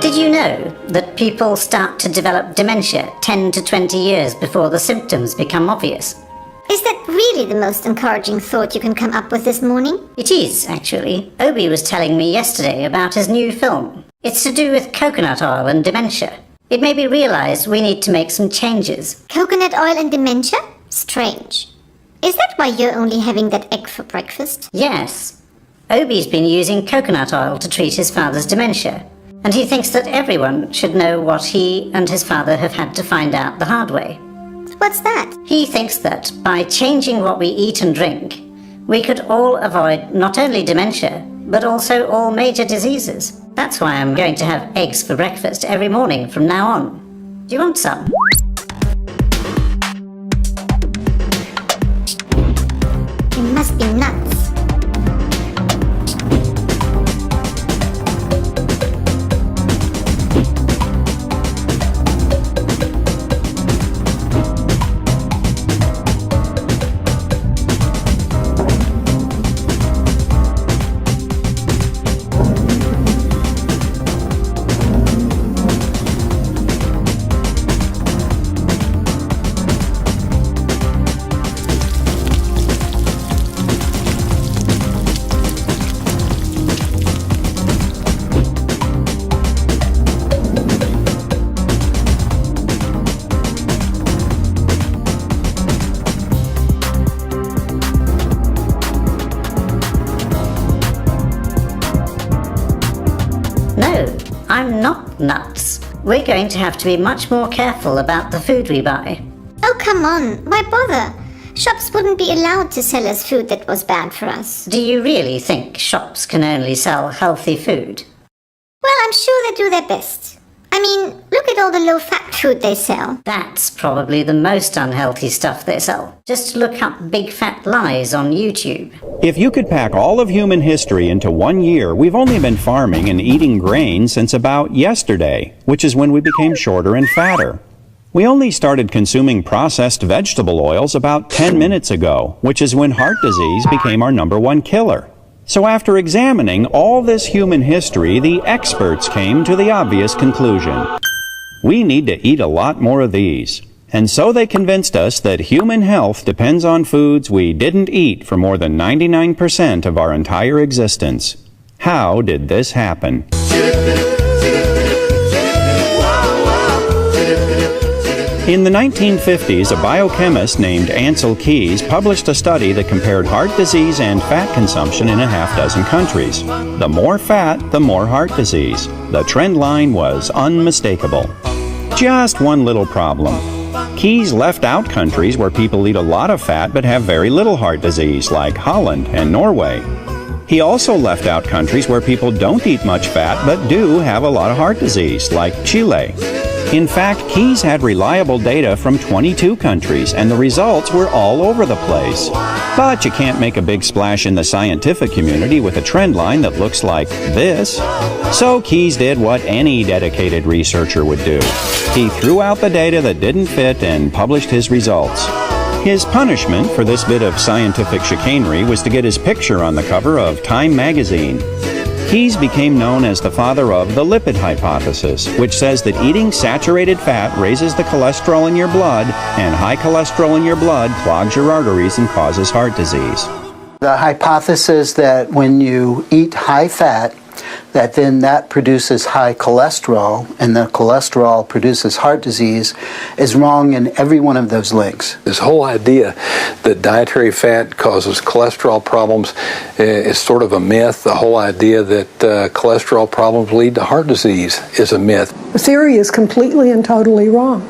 Did you know that people start to develop dementia 10 to 20 years before the symptoms become obvious? Is that really the most encouraging thought you can come up with this morning? It is, actually. Obhi was telling me yesterday about his new film. It's to do with coconut oil and dementia. It made me realize we need to make some changes. Coconut oil and dementia? Strange. Is that why you're only having that egg for breakfast? Yes. Obhi's been using coconut oil to treat his father's dementia, and he thinks that everyone should know what he and his father have had to find out the hard way. What's that? He thinks that by changing what we eat and drink, we could all avoid not only dementia, but also all major diseases. That's why I'm going to have eggs for breakfast every morning from now on. Do you want some? You must be nuts. No, I'm not nuts. We're going to have to be much more careful about the food we buy. Oh, come on. Why bother? Shops wouldn't be allowed to sell us food that was bad for us. Do you really think shops can only sell healthy food? Well, I'm sure they do their best. I mean, look at all the low-fat food they sell. That's probably the most unhealthy stuff they sell. Just look up big fat lies on YouTube. If you could pack all of human history into 1 year, we've only been farming and eating grain since about yesterday, which is when we became shorter and fatter. We only started consuming processed vegetable oils about 10 minutes ago, which is when heart disease became our #1 killer. So after examining all this human history, the experts came to the obvious conclusion. We need to eat a lot more of these. And so they convinced us that human health depends on foods we didn't eat for more than 99% of our entire existence. How did this happen? In the 1950s, a biochemist named Ancel Keys published a study that compared heart disease and fat consumption in a half-dozen countries. The more fat, the more heart disease. The trend line was unmistakable. Just one little problem. Keys left out countries where people eat a lot of fat but have very little heart disease, like Holland and Norway. He also left out countries where people don't eat much fat but do have a lot of heart disease, like Chile. In fact, Keys had reliable data from 22 countries, and the results were all over the place. But you can't make a big splash in the scientific community with a trend line that looks like this. So Keys did what any dedicated researcher would do. He threw out the data that didn't fit and published his results. His punishment for this bit of scientific chicanery was to get his picture on the cover of Time magazine. Keys became known as the father of the lipid hypothesis, which says that eating saturated fat raises the cholesterol in your blood, and high cholesterol in your blood clogs your arteries and causes heart disease. The hypothesis that when you eat high fat, that produces high cholesterol, and the cholesterol produces heart disease, is wrong in every one of those links. This whole idea that dietary fat causes cholesterol problems is sort of a myth. The whole idea that cholesterol problems lead to heart disease is a myth. The theory is completely and totally wrong.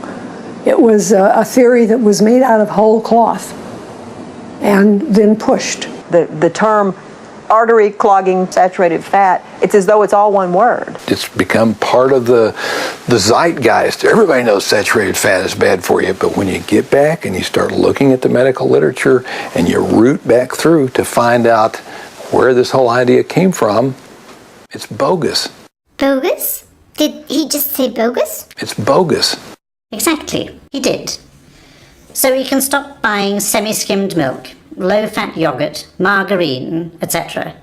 It was a theory that was made out of whole cloth. and then pushed. The term artery clogging saturated fat, it's as though it's all one word. It's become part of the zeitgeist. Everybody knows saturated fat is bad for you, but when you get back and you start looking at the medical literature and you root back through to find out where this whole idea came from, it's bogus. Bogus? Did he just say bogus? It's bogus. Exactly, he did. So we can stop buying semi-skimmed milk, low-fat yogurt, margarine, etc.,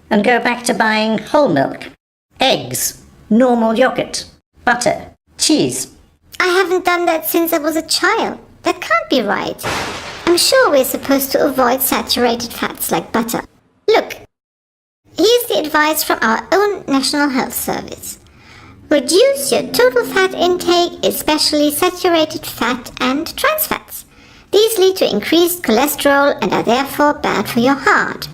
and go back to buying whole milk, eggs, normal yogurt, butter, cheese. I haven't done that since I was a child. That can't be right. I'm sure we're supposed to avoid saturated fats like butter. Look, here's the advice from our own National Health Service. Reduce your total fat intake, especially saturated fat and trans fats. These lead to increased cholesterol and are therefore bad for your heart.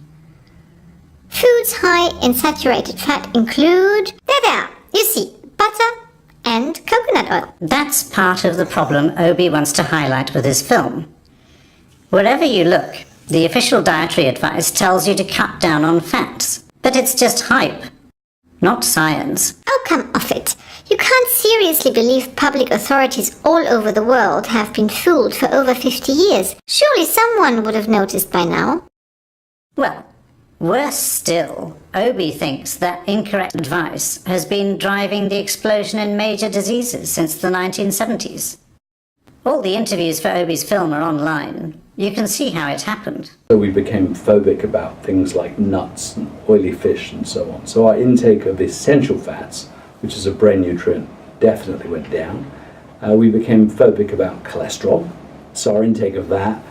Foods high in saturated fat include, there, you see, butter and coconut oil. That's part of the problem Obhi wants to highlight with his film. Wherever you look, the official dietary advice tells you to cut down on fats, but it's just hype, not science. Oh, come off it. You can't seriously believe public authorities all over the world have been fooled for over 50 years. Surely someone would have noticed by now. Well, worse still, Obhi thinks that incorrect advice has been driving the explosion in major diseases since the 1970s. All the interviews for Obhi's film are online. You can see how it happened. So we became phobic about things like nuts and oily fish and so on. So our intake of essential fats, which is a brain nutrient, definitely went down. We became phobic about cholesterol, so our intake of that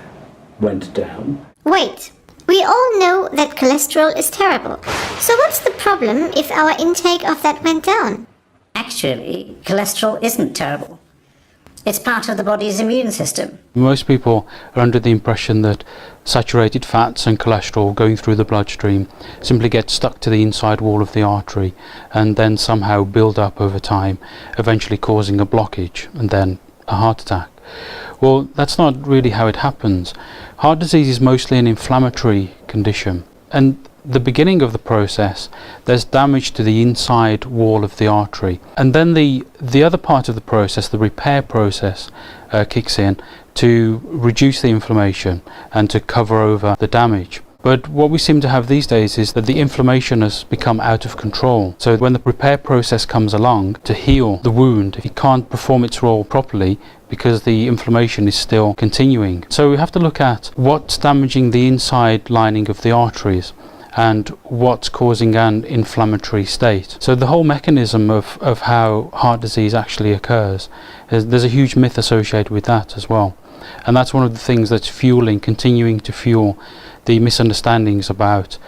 went down. Wait, we all know that cholesterol is terrible. So what's the problem if our intake of that went down? Actually, cholesterol isn't terrible. It's part of the body's immune system. Most people are under the impression that saturated fats and cholesterol going through the bloodstream simply get stuck to the inside wall of the artery and then somehow build up over time, eventually causing a blockage and then a heart attack. Well, that's not really how it happens. Heart disease is mostly an inflammatory condition, and the beginning of the process, there's damage to the inside wall of the artery, and then the other part of the process, the repair process, kicks in to reduce the inflammation and to cover over the damage. But what we seem to have these days is that the inflammation has become out of control. So when the repair process comes along to heal the wound, it can't perform its role properly because the inflammation is still continuing. So we have to look at what's damaging the inside lining of the arteries and what's causing an inflammatory state. So the whole mechanism of how heart disease actually occurs, there's a huge myth associated with that as well. And that's one of the things that's continuing to fuel the misunderstandings about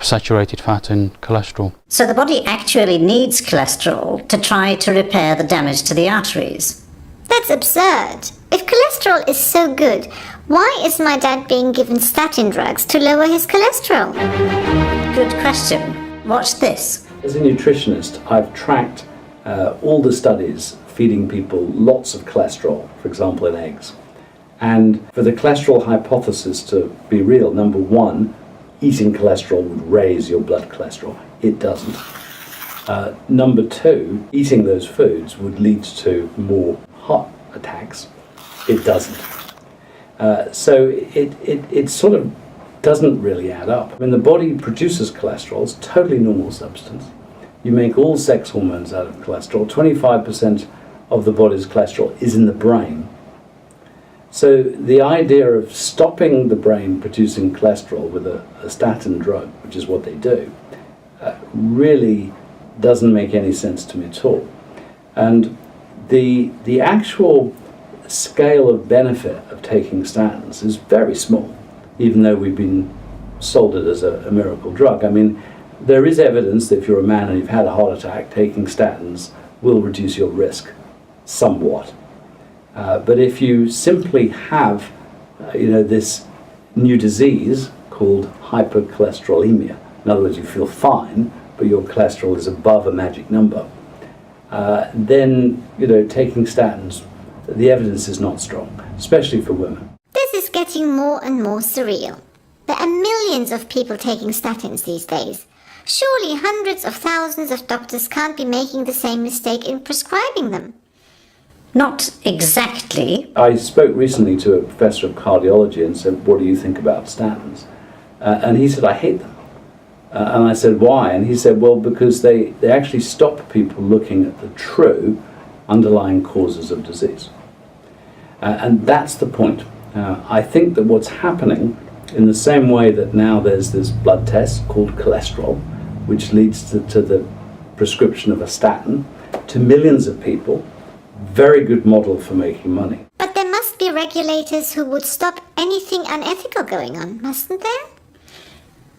saturated fat and cholesterol. So the body actually needs cholesterol to try to repair the damage to the arteries. That's absurd. If cholesterol is so good, why is my dad being given statin drugs to lower his cholesterol? Good question. Watch this. As a nutritionist, I've tracked all the studies feeding people lots of cholesterol, for example in eggs. And for the cholesterol hypothesis to be real, number one, eating cholesterol would raise your blood cholesterol. It doesn't. Number two, eating those foods would lead to more heart attacks. It doesn't. So it sort of doesn't really add up. When the body produces cholesterol, it's a totally normal substance. You make all sex hormones out of cholesterol. 25% of the body's cholesterol is in the brain. So the idea of stopping the brain producing cholesterol with a statin drug, which is what they do, really doesn't make any sense to me at all. And the actual scale of benefit of taking statins is very small, even though we've been sold it as a miracle drug. I mean, there is evidence that if you're a man and you've had a heart attack, taking statins will reduce your risk somewhat. But if you simply have, this new disease called hypercholesterolemia, in other words, you feel fine, but your cholesterol is above a magic number, then, taking statins, the evidence is not strong, especially for women. This is getting getting more and more surreal. There are millions of people taking statins these days. Surely hundreds of thousands of doctors can't be making the same mistake in prescribing them. Not exactly. I spoke recently to a professor of cardiology and said, what do you think about statins? And he said, I hate them. And I said, why? And he said, well, because they actually stop people looking at the true underlying causes of disease. And that's the point. I think that what's happening, in the same way that now there's this blood test called cholesterol, which leads to the prescription of a statin to millions of people, very good model for making money. But there must be regulators who would stop anything unethical going on, mustn't there?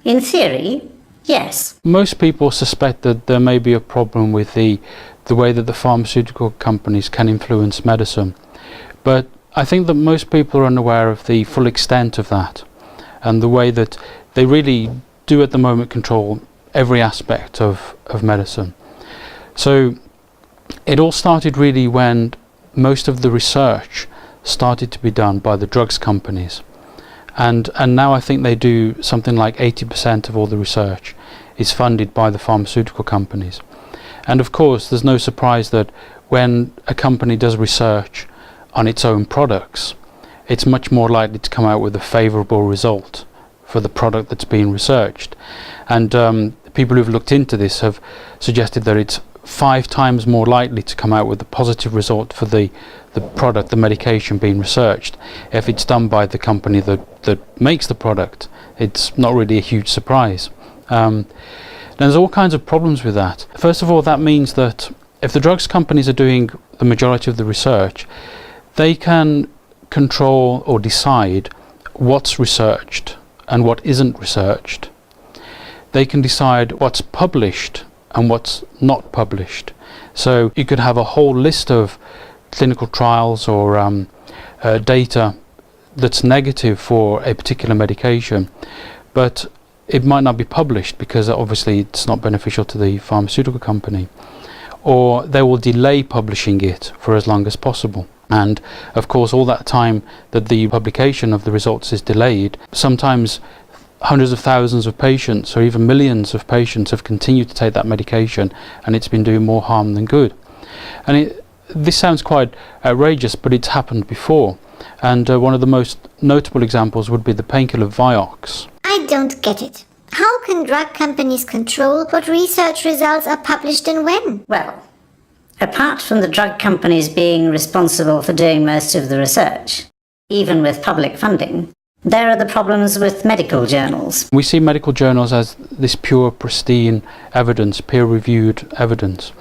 In theory, yes. Most people suspect that there may be a problem with the way that the pharmaceutical companies can influence medicine. But I think that most people are unaware of the full extent of that and the way that they really do at the moment control every aspect of medicine. So it all started really when most of the research started to be done by the drugs companies. And now I think they do something like 80% of all the research is funded by the pharmaceutical companies. And of course, there's no surprise that when a company does research on its own products, it's much more likely to come out with a favourable result for the product that's being researched. And people who've looked into this have suggested that it's 5 times more likely to come out with a positive result for the product, the medication being researched, if it's done by the company that makes the product. It's not really a huge surprise. There's all kinds of problems with that. First of all, that means that if the drugs companies are doing the majority of the research, they can control or decide what's researched and what isn't researched. They can decide what's published and what's not published. So you could have a whole list of clinical trials or data that's negative for a particular medication, but it might not be published because obviously it's not beneficial to the pharmaceutical company, or they will delay publishing it for as long as possible. And of course, all that time that the publication of the results is delayed, sometimes hundreds of thousands of patients or even millions of patients have continued to take that medication, and it's been doing more harm than good. And this sounds quite outrageous, but it's happened before. And one of the most notable examples would be the painkiller Vioxx. I don't get it. How can drug companies control what research results are published and when? Well, apart from the drug companies being responsible for doing most of the research, even with public funding, there are the problems with medical journals. We see medical journals as this pure, pristine evidence, peer-reviewed evidence.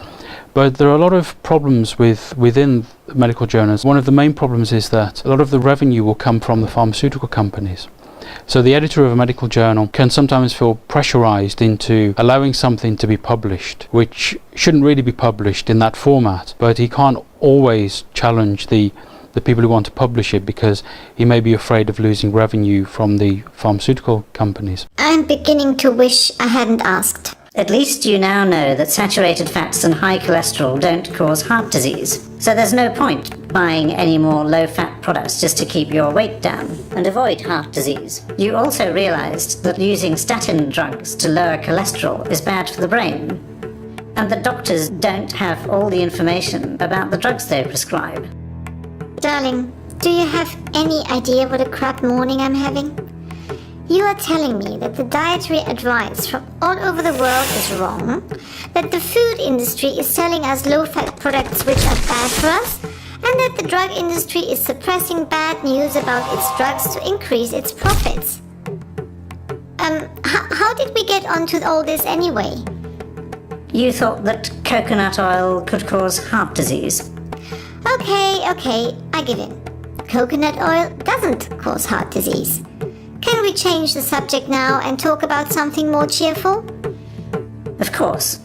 But there are a lot of problems within medical journals. One of the main problems is that a lot of the revenue will come from the pharmaceutical companies. So the editor of a medical journal can sometimes feel pressurized into allowing something to be published, which shouldn't really be published in that format, but he can't always challenge the people who want to publish it because he may be afraid of losing revenue from the pharmaceutical companies. I'm beginning to wish I hadn't asked. At least you now know that saturated fats and high cholesterol don't cause heart disease. So there's no point buying any more low-fat products just to keep your weight down and avoid heart disease. You also realized that using statin drugs to lower cholesterol is bad for the brain, and that doctors don't have all the information about the drugs they prescribe. Darling, do you have any idea what a crap morning I'm having? You are telling me that the dietary advice from all over the world is wrong, that the food industry is selling us low-fat products which are bad for us, and that the drug industry is suppressing bad news about its drugs to increase its profits. How did we get onto all this anyway? You thought that coconut oil could cause heart disease. Okay, I give in. Coconut oil doesn't cause heart disease. Can we change the subject now and talk about something more cheerful? Of course.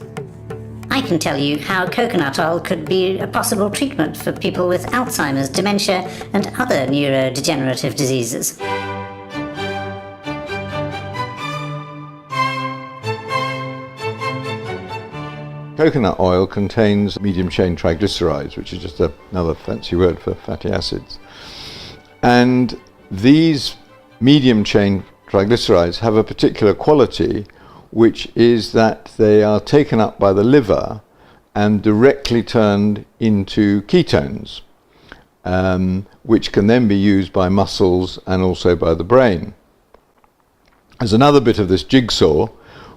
I can tell you how coconut oil could be a possible treatment for people with Alzheimer's, dementia, and other neurodegenerative diseases. Coconut oil contains medium-chain triglycerides, which is just another fancy word for fatty acids. And these medium chain triglycerides have a particular quality, which is that they are taken up by the liver and directly turned into ketones, which can then be used by muscles and also by the brain. There's another bit of this jigsaw,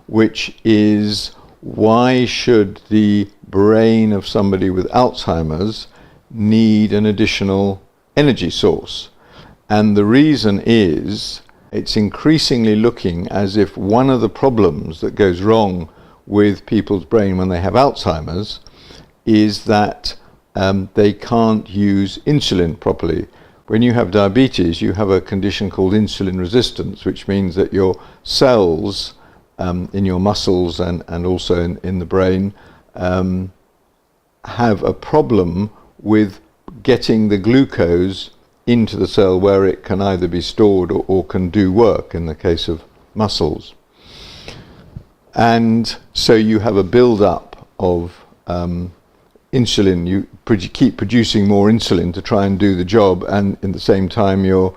which is why should the brain of somebody with Alzheimer's need an additional energy source? And the reason is it's increasingly looking as if one of the problems that goes wrong with people's brain when they have Alzheimer's is that they can't use insulin properly. When you have diabetes, you have a condition called insulin resistance, which means that your cells in your muscles and also in the brain have a problem with getting the glucose into the cell where it can either be stored or can do work in the case of muscles. And so you have a build-up of insulin. You keep producing more insulin to try and do the job, and in the same time your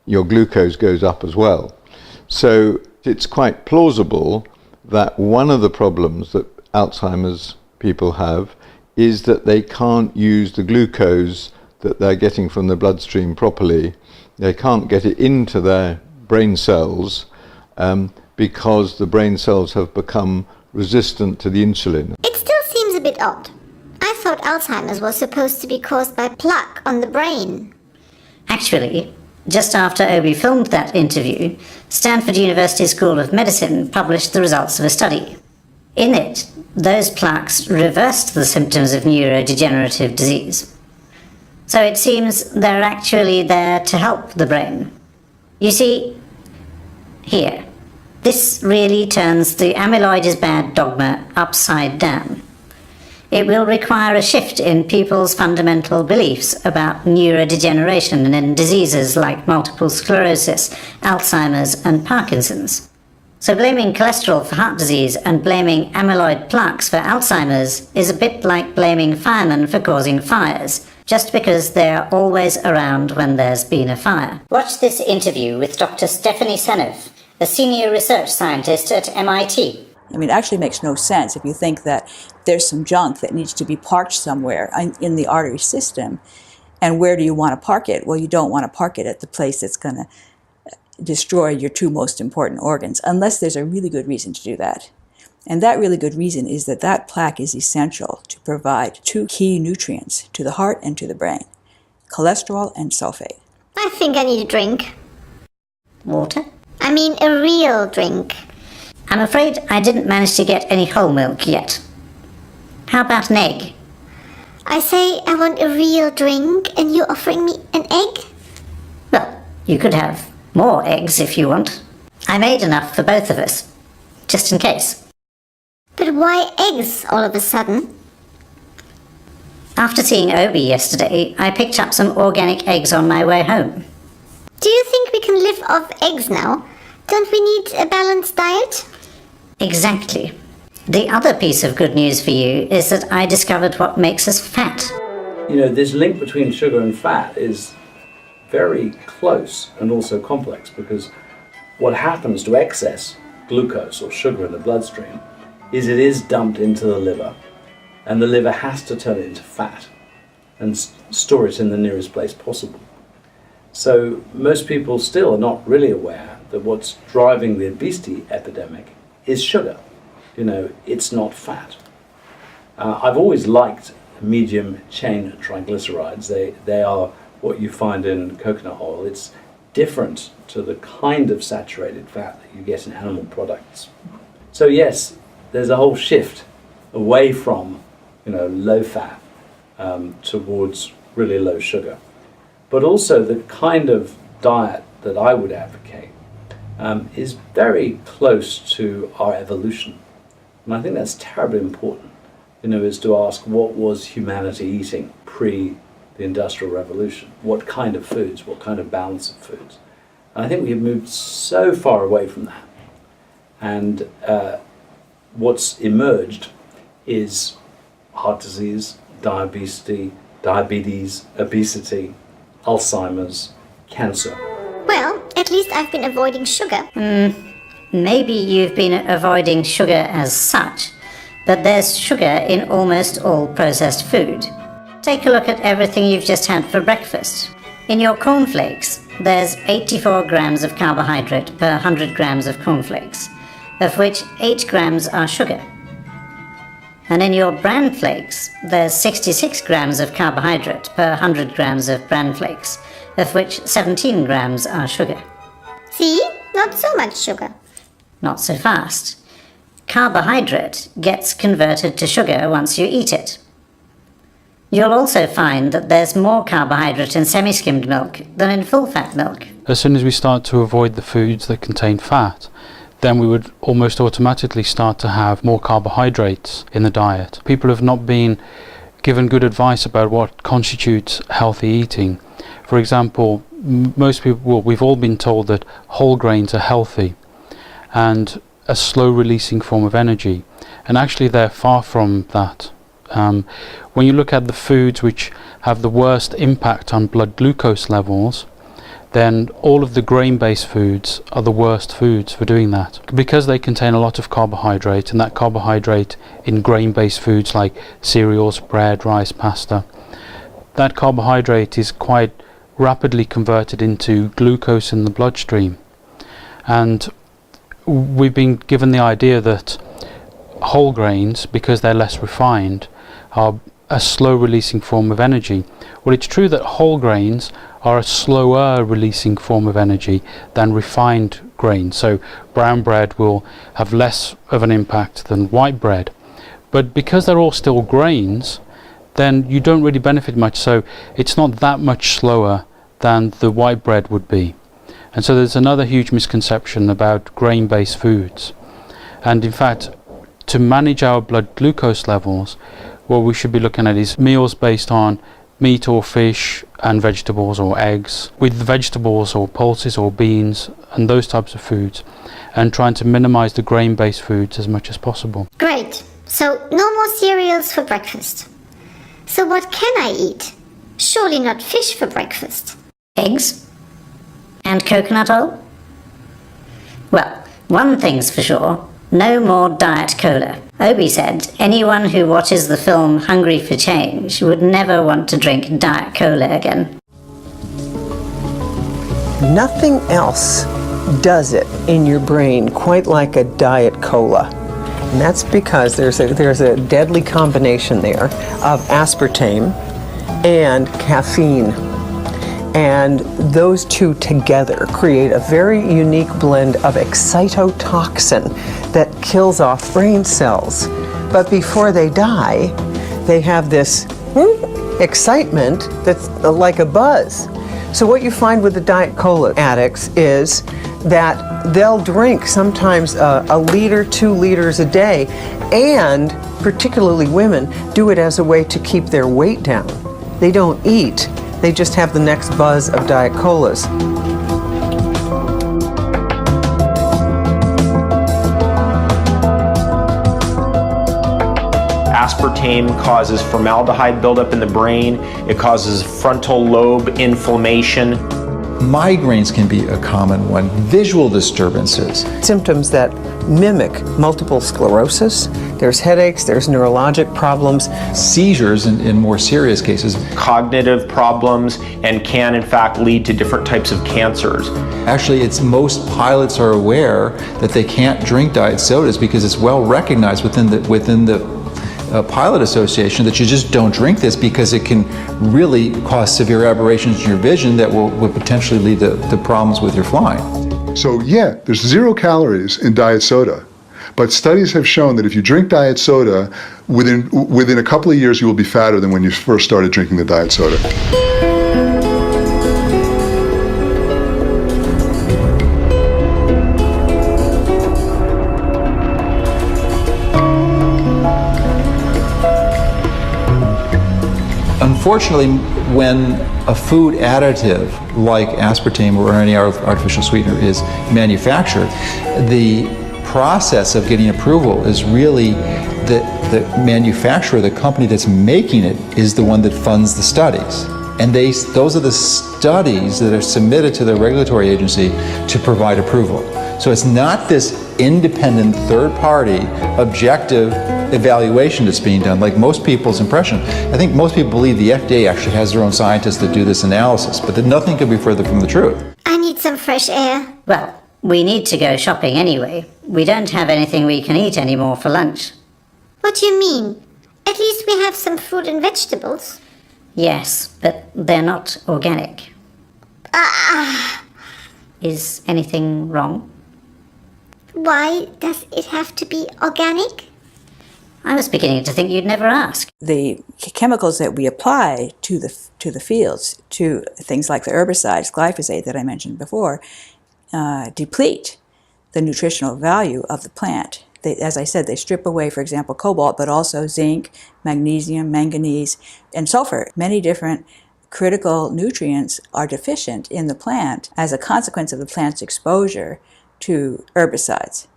glucose goes up as well. So it's quite plausible that one of the problems that Alzheimer's people have is that they can't use the glucose that they're getting from the bloodstream properly. They can't get it into their brain cells because the brain cells have become resistant to the insulin. It still seems a bit odd. I thought Alzheimer's was supposed to be caused by plaque on the brain. Actually, just after Obhi filmed that interview, Stanford University School of Medicine published the results of a study. In it, those plaques reversed the symptoms of neurodegenerative disease. So it seems they're actually there to help the brain. You see, here, this really turns the amyloid is bad dogma upside down. It will require a shift in people's fundamental beliefs about neurodegeneration and in diseases like multiple sclerosis, Alzheimer's, and Parkinson's. So blaming cholesterol for heart disease and blaming amyloid plaques for Alzheimer's is a bit like blaming firemen for causing fires, just because they are always around when there's been a fire. Watch this interview with Dr. Stephanie Seneff, a senior research scientist at MIT. I mean, it actually makes no sense if you think that there's some junk that needs to be parked somewhere in the artery system. And where do you want to park it? Well, you don't want to park it at the place that's going to destroy your two most important organs, unless there's a really good reason to do that. And that really good reason is that that plaque is essential to provide two key nutrients to the heart and to the brain, cholesterol and sulfate. I think I need a drink. Water? I mean a real drink. I'm afraid I didn't manage to get any whole milk yet. How about an egg? I say I want a real drink and you're offering me an egg? Well, you could have more eggs if you want. I made enough for both of us, just in case. But why eggs all of a sudden? After seeing Obhi yesterday, I picked up some organic eggs on my way home. Do you think we can live off eggs now? Don't we need a balanced diet? Exactly. The other piece of good news for you is that I discovered what makes us fat. You know, this link between sugar and fat is very close and also complex, because what happens to excess glucose or sugar in the bloodstream is it is dumped into the liver, and the liver has to turn it into fat and store it in the nearest place possible. So most people still are not really aware that what's driving the obesity epidemic is sugar. You know, it's not fat. I've always liked medium chain triglycerides. They are what you find in coconut oil. It's different to the kind of saturated fat that you get in animal products. So yes, there's a whole shift away from, low fat towards really low sugar. But also the kind of diet that I would advocate is very close to our evolution. And I think that's terribly important, is to ask, what was humanity eating pre the Industrial Revolution? What kind of foods? What kind of balance of foods? And I think we have moved so far away from that. And what's emerged is heart disease, diabetes, obesity, Alzheimer's, cancer. Well, at least I've been avoiding sugar. Maybe you've been avoiding sugar as such, but there's sugar in almost all processed food. Take a look at everything you've just had for breakfast. In your cornflakes, there's 84 grams of carbohydrate per 100 grams of cornflakes, of which 8 grams are sugar. And in your bran flakes, there's 66 grams of carbohydrate per 100 grams of bran flakes, of which 17 grams are sugar. See? Not so much sugar. Not so fast. Carbohydrate gets converted to sugar once you eat it. You'll also find that there's more carbohydrate in semi-skimmed milk than in full-fat milk. As soon as we start to avoid the foods that contain fat, then we would almost automatically start to have more carbohydrates in the diet. People have not been given good advice about what constitutes healthy eating. For example, most people, well, we've all been told that whole grains are healthy and a slow releasing form of energy, and actually they're far from that. When you look at the foods which have the worst impact on blood glucose levels, then all of the grain-based foods are the worst foods for doing that, because they contain a lot of carbohydrate, and that carbohydrate in grain-based foods like cereals, bread, rice, pasta, that carbohydrate is quite rapidly converted into glucose in the bloodstream. And we've been given the idea that whole grains, because they're less refined, are a slow releasing form of energy. Well, it's true that whole grains are a slower releasing form of energy than refined grains. So brown bread will have less of an impact than white bread. But because they're all still grains, then you don't really benefit much. So it's not that much slower than the white bread would be. And so there's another huge misconception about grain-based foods. And in fact, to manage our blood glucose levels, what we should be looking at is meals based on meat or fish and vegetables or eggs, with vegetables or pulses or beans and those types of foods, and trying to minimize the grain-based foods as much as possible. Great. So no more cereals for breakfast. So what can I eat? Surely not fish for breakfast. Eggs? And coconut oil? Well, one thing's for sure. No more Diet Cola. Obhi said anyone who watches the film Hungry for Change would never want to drink Diet Cola again. Nothing else does it in your brain quite like a Diet Cola. And that's because there's a deadly combination there of aspartame and caffeine. And those two together create a very unique blend of excitotoxin that kills off brain cells. But before they die, they have this excitement that's like a buzz. So what you find with the Diet Cola addicts is that they'll drink sometimes a liter, 2 liters a day, and particularly women do it as a way to keep their weight down. They don't eat. They just have the next buzz of Diet Colas. Aspartame causes formaldehyde buildup in the brain. It causes frontal lobe inflammation. Migraines can be a common one. Visual disturbances. Symptoms that mimic multiple sclerosis. There's headaches, there's neurologic problems. Seizures in more serious cases. Cognitive problems, and can in fact lead to different types of cancers. Actually, most pilots are aware that they can't drink diet sodas because it's well recognized within the pilot association that you just don't drink this because it can really cause severe aberrations in your vision that will potentially lead to problems with your flying. So yeah, there's 0 calories in diet soda, but studies have shown that if you drink diet soda, within a couple of years you will be fatter than when you first started drinking the diet soda. Unfortunately, when a food additive like aspartame or any artificial sweetener is manufactured, the process of getting approval is really the manufacturer, the company that's making it, is the one that funds the studies. And those are the studies that are submitted to the regulatory agency to provide approval. So it's not this independent third-party objective evaluation that's being done, like most people's impression. I think most people believe the FDA actually has their own scientists that do this analysis, but that nothing could be further from the truth. I need some fresh air. Well, we need to go shopping anyway. We don't have anything we can eat anymore for lunch. What do you mean? At least we have some fruit and vegetables. Yes, but they're not organic. Is anything wrong? Why does it have to be organic? I was beginning to think you'd never ask. The chemicals that we apply to the fields, to things like the herbicides, glyphosate that I mentioned before, deplete the nutritional value of the plant. As I said, they strip away, for example, cobalt, but also zinc, magnesium, manganese, and sulfur. Many different critical nutrients are deficient in the plant as a consequence of the plant's exposure to herbicides.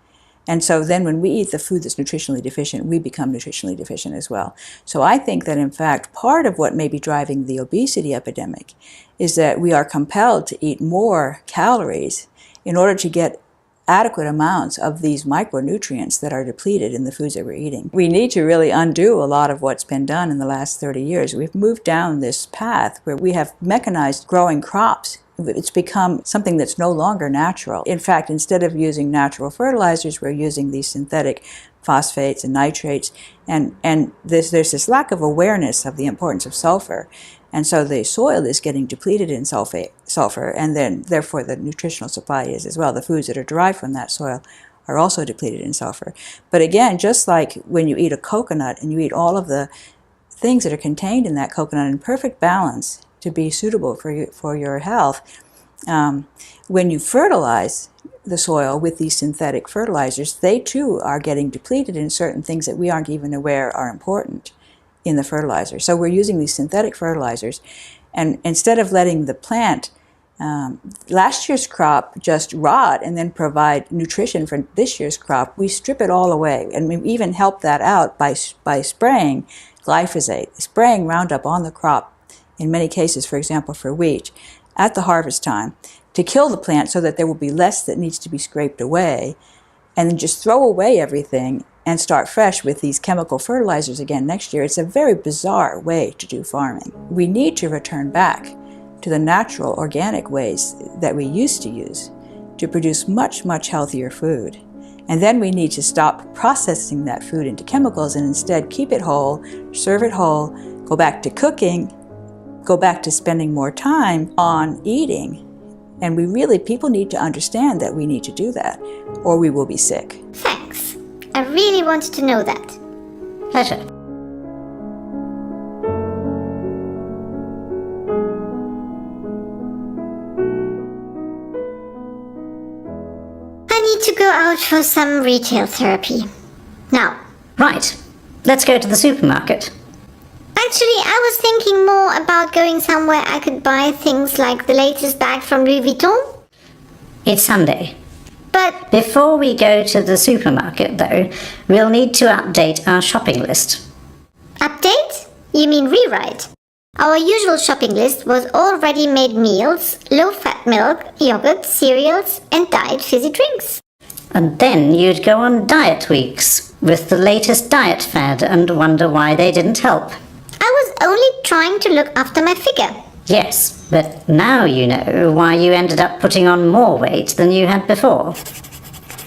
And so then when we eat the food that's nutritionally deficient, we become nutritionally deficient as well. So I think that, in fact, part of what may be driving the obesity epidemic is that we are compelled to eat more calories in order to get adequate amounts of these micronutrients that are depleted in the foods that we're eating. We need to really undo a lot of what's been done in the last 30 years. We've moved down this path where we have mechanized growing crops. It's become something that's no longer natural. In fact, instead of using natural fertilizers, we're using these synthetic phosphates and nitrates, and there's this lack of awareness of the importance of sulfur. And so the soil is getting depleted in sulfur, and then therefore the nutritional supply is as well. The foods that are derived from that soil are also depleted in sulfur. But again, just like when you eat a coconut and you eat all of the things that are contained in that coconut in perfect balance to be suitable for your health, when you fertilize the soil with these synthetic fertilizers, they too are getting depleted in certain things that we aren't even aware are important in the fertilizer. So we're using these synthetic fertilizers, and instead of letting the plant last year's crop just rot and then provide nutrition for this year's crop, we strip it all away, and we even help that out by spraying glyphosate, spraying Roundup on the crop in many cases, for example for wheat, at the harvest time, to kill the plant so that there will be less that needs to be scraped away, and then just throw away everything and start fresh with these chemical fertilizers again next year. It's a very bizarre way to do farming. We need to return back to the natural, organic ways that we used to use to produce much, much healthier food. And then we need to stop processing that food into chemicals and instead keep it whole, serve it whole, go back to cooking, go back to spending more time on eating. And people need to understand that we need to do that, or we will be sick. Thanks. I really wanted to know that. Pleasure. I need to go out for some retail therapy. Now. Right. Let's go to the supermarket. Actually, I was thinking more about going somewhere I could buy things like the latest bag from Louis Vuitton. It's Sunday. But before we go to the supermarket, though, we'll need to update our shopping list. Update? You mean rewrite? Our usual shopping list was all ready-made meals, low-fat milk, yogurt, cereals, and diet fizzy drinks. And then you'd go on diet weeks with the latest diet fad and wonder why they didn't help. I was only trying to look after my figure. Yes, but now you know why you ended up putting on more weight than you had before.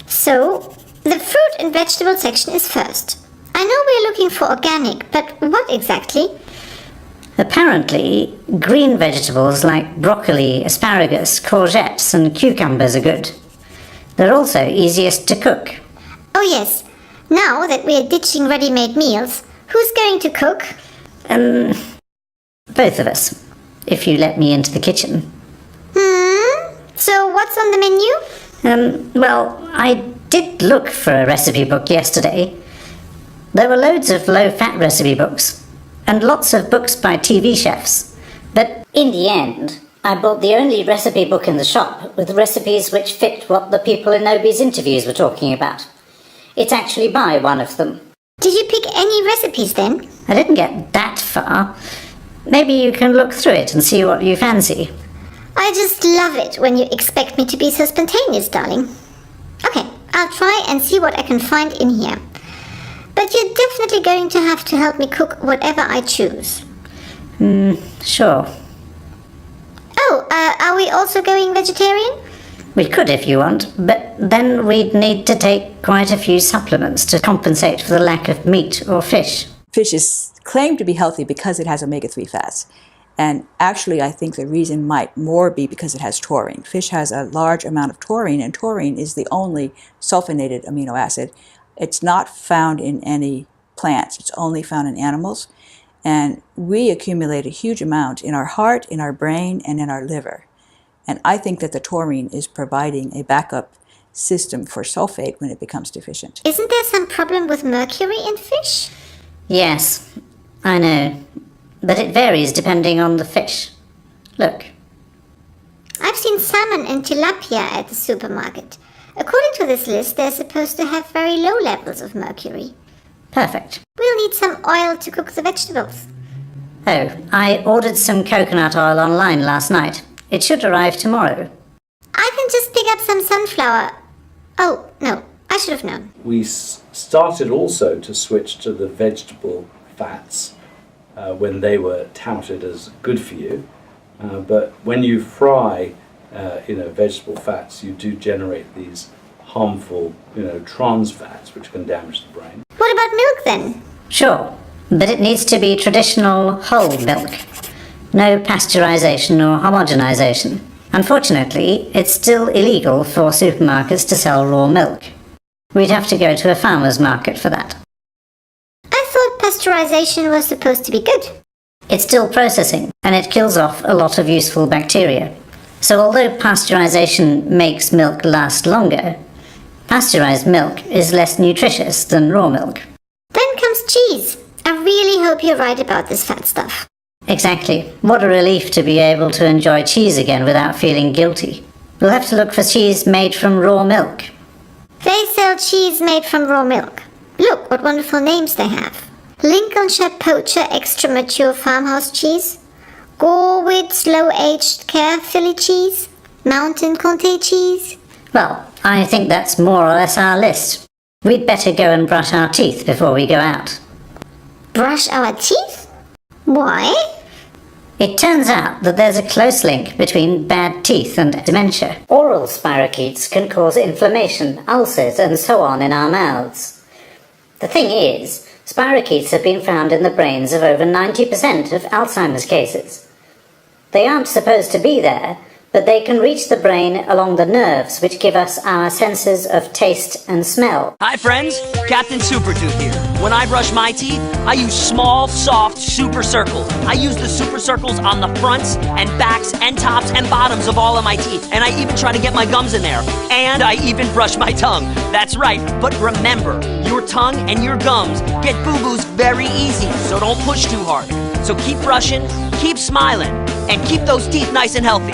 So, the fruit and vegetable section is first. I know we're looking for organic, but what exactly? Apparently, green vegetables like broccoli, asparagus, courgettes and cucumbers are good. They're also easiest to cook. Oh yes, now that we're ditching ready-made meals, who's going to cook? Both of us, if you let me into the kitchen. So what's on the menu? Well, I did look for a recipe book yesterday. There were loads of low-fat recipe books, and lots of books by TV chefs. But in the end, I bought the only recipe book in the shop with recipes which fit what the people in Obhi's interviews were talking about. It's actually by one of them. Did you pick any recipes then? I didn't get that far. Maybe you can look through it and see what you fancy. I just love it when you expect me to be so spontaneous, darling. Okay, I'll try and see what I can find in here. But you're definitely going to have to help me cook whatever I choose. Sure. Oh, are we also going vegetarian? We could if you want, but then we'd need to take quite a few supplements to compensate for the lack of meat or fish. Fish is claimed to be healthy because it has omega-3 fats. And actually, I think the reason might more be because it has taurine. Fish has a large amount of taurine, and taurine is the only sulfonated amino acid. It's not found in any plants. It's only found in animals. And we accumulate a huge amount in our heart, in our brain, and in our liver. And I think that the taurine is providing a backup system for sulfate when it becomes deficient. Isn't there some problem with mercury in fish? Yes, I know. But it varies depending on the fish. Look. I've seen salmon and tilapia at the supermarket. According to this list, they're supposed to have very low levels of mercury. Perfect. We'll need some oil to cook the vegetables. Oh, I ordered some coconut oil online last night. It should arrive tomorrow. I can just pick up some sunflower. Oh, no, I should have known. We started also to switch to the vegetable fats when they were touted as good for you. But when you fry vegetable fats, you do generate these harmful trans fats which can damage the brain. What about milk then? Sure, but it needs to be traditional whole milk. No pasteurization or homogenization. Unfortunately, it's still illegal for supermarkets to sell raw milk. We'd have to go to a farmer's market for that. I thought pasteurization was supposed to be good. It's still processing, and it kills off a lot of useful bacteria. So although pasteurization makes milk last longer, pasteurized milk is less nutritious than raw milk. Then comes cheese. I really hope you're right about this fat stuff. Exactly. What a relief to be able to enjoy cheese again without feeling guilty. We'll have to look for cheese made from raw milk. They sell cheese made from raw milk. Look what wonderful names they have. Lincolnshire Poacher Extra Mature Farmhouse Cheese, Gorwood Slow Aged Care Philly Cheese, Mountain Comté Cheese. Well, I think that's more or less our list. We'd better go and brush our teeth before we go out. Brush our teeth? Why? It turns out that there's a close link between bad teeth and dementia. Oral spirochetes can cause inflammation, ulcers, and so on in our mouths. The thing is, spirochetes have been found in the brains of over 90% of Alzheimer's cases. They aren't supposed to be there, but they can reach the brain along the nerves which give us our senses of taste and smell. Hi friends, Captain Supertooth here. When I brush my teeth, I use small, soft super circles. I use the super circles on the fronts and backs and tops and bottoms of all of my teeth. And I even try to get my gums in there. And I even brush my tongue. That's right, but remember, your tongue and your gums get boo-boos very easy, so don't push too hard. So keep brushing, keep smiling, and keep those teeth nice and healthy.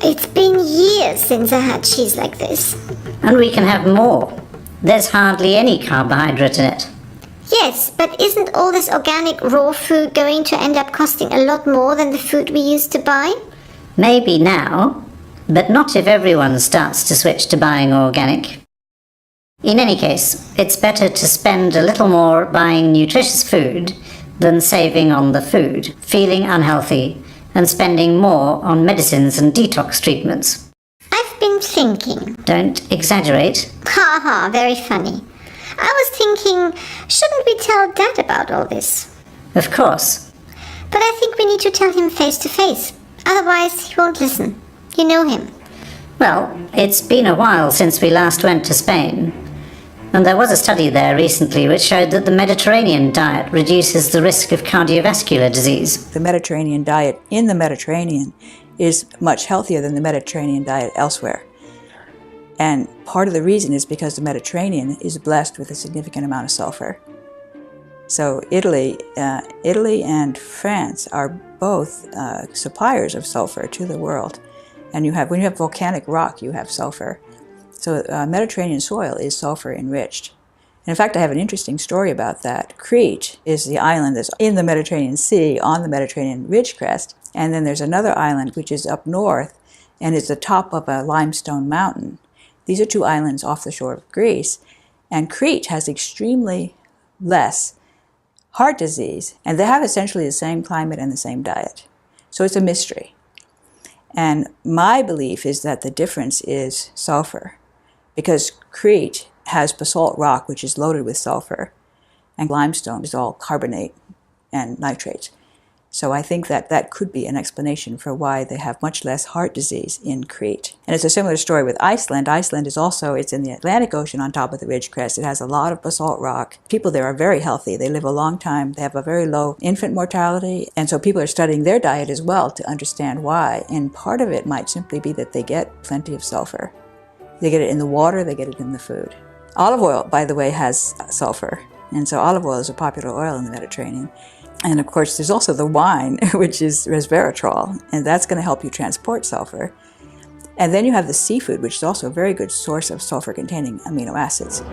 It's been years since I had cheese like this. And we can have more. There's hardly any carbohydrate in it. Yes, but isn't all this organic raw food going to end up costing a lot more than the food we used to buy? Maybe now, but not if everyone starts to switch to buying organic. In any case, it's better to spend a little more buying nutritious food than saving on the food, feeling unhealthy, and spending more on medicines and detox treatments. I've been thinking. Don't exaggerate. Ha ha, very funny. I was thinking, shouldn't we tell Dad about all this? Of course. But I think we need to tell him face to face. Otherwise, he won't listen. You know him. Well, it's been a while since we last went to Spain. And there was a study there recently which showed that the Mediterranean diet reduces the risk of cardiovascular disease. The Mediterranean diet in the Mediterranean is much healthier than the Mediterranean diet elsewhere. And part of the reason is because the Mediterranean is blessed with a significant amount of sulfur. So Italy and France are both suppliers of sulfur to the world. And when you have volcanic rock, you have sulfur. So Mediterranean soil is sulfur enriched. And in fact, I have an interesting story about that. Crete is the island that's in the Mediterranean Sea on the Mediterranean ridge crest. And then there's another island which is up north and is the top of a limestone mountain. These are two islands off the shore of Greece. And Crete has extremely less heart disease, and they have essentially the same climate and the same diet. So it's a mystery. And my belief is that the difference is sulfur, because Crete has basalt rock, which is loaded with sulfur, and limestone is all carbonate and nitrates. So I think that that could be an explanation for why they have much less heart disease in Crete. And it's a similar story with Iceland. Iceland is also, it's in the Atlantic Ocean on top of the ridge crest. It has a lot of basalt rock. People there are very healthy. They live a long time. They have a very low infant mortality. And so people are studying their diet as well to understand why. And part of it might simply be that they get plenty of sulfur. They get it in the water, they get it in the food. Olive oil, by the way, has sulfur. And so olive oil is a popular oil in the Mediterranean. And of course, there's also the wine, which is resveratrol, and that's going to help you transport sulfur. And then you have the seafood, which is also a very good source of sulfur-containing amino acids.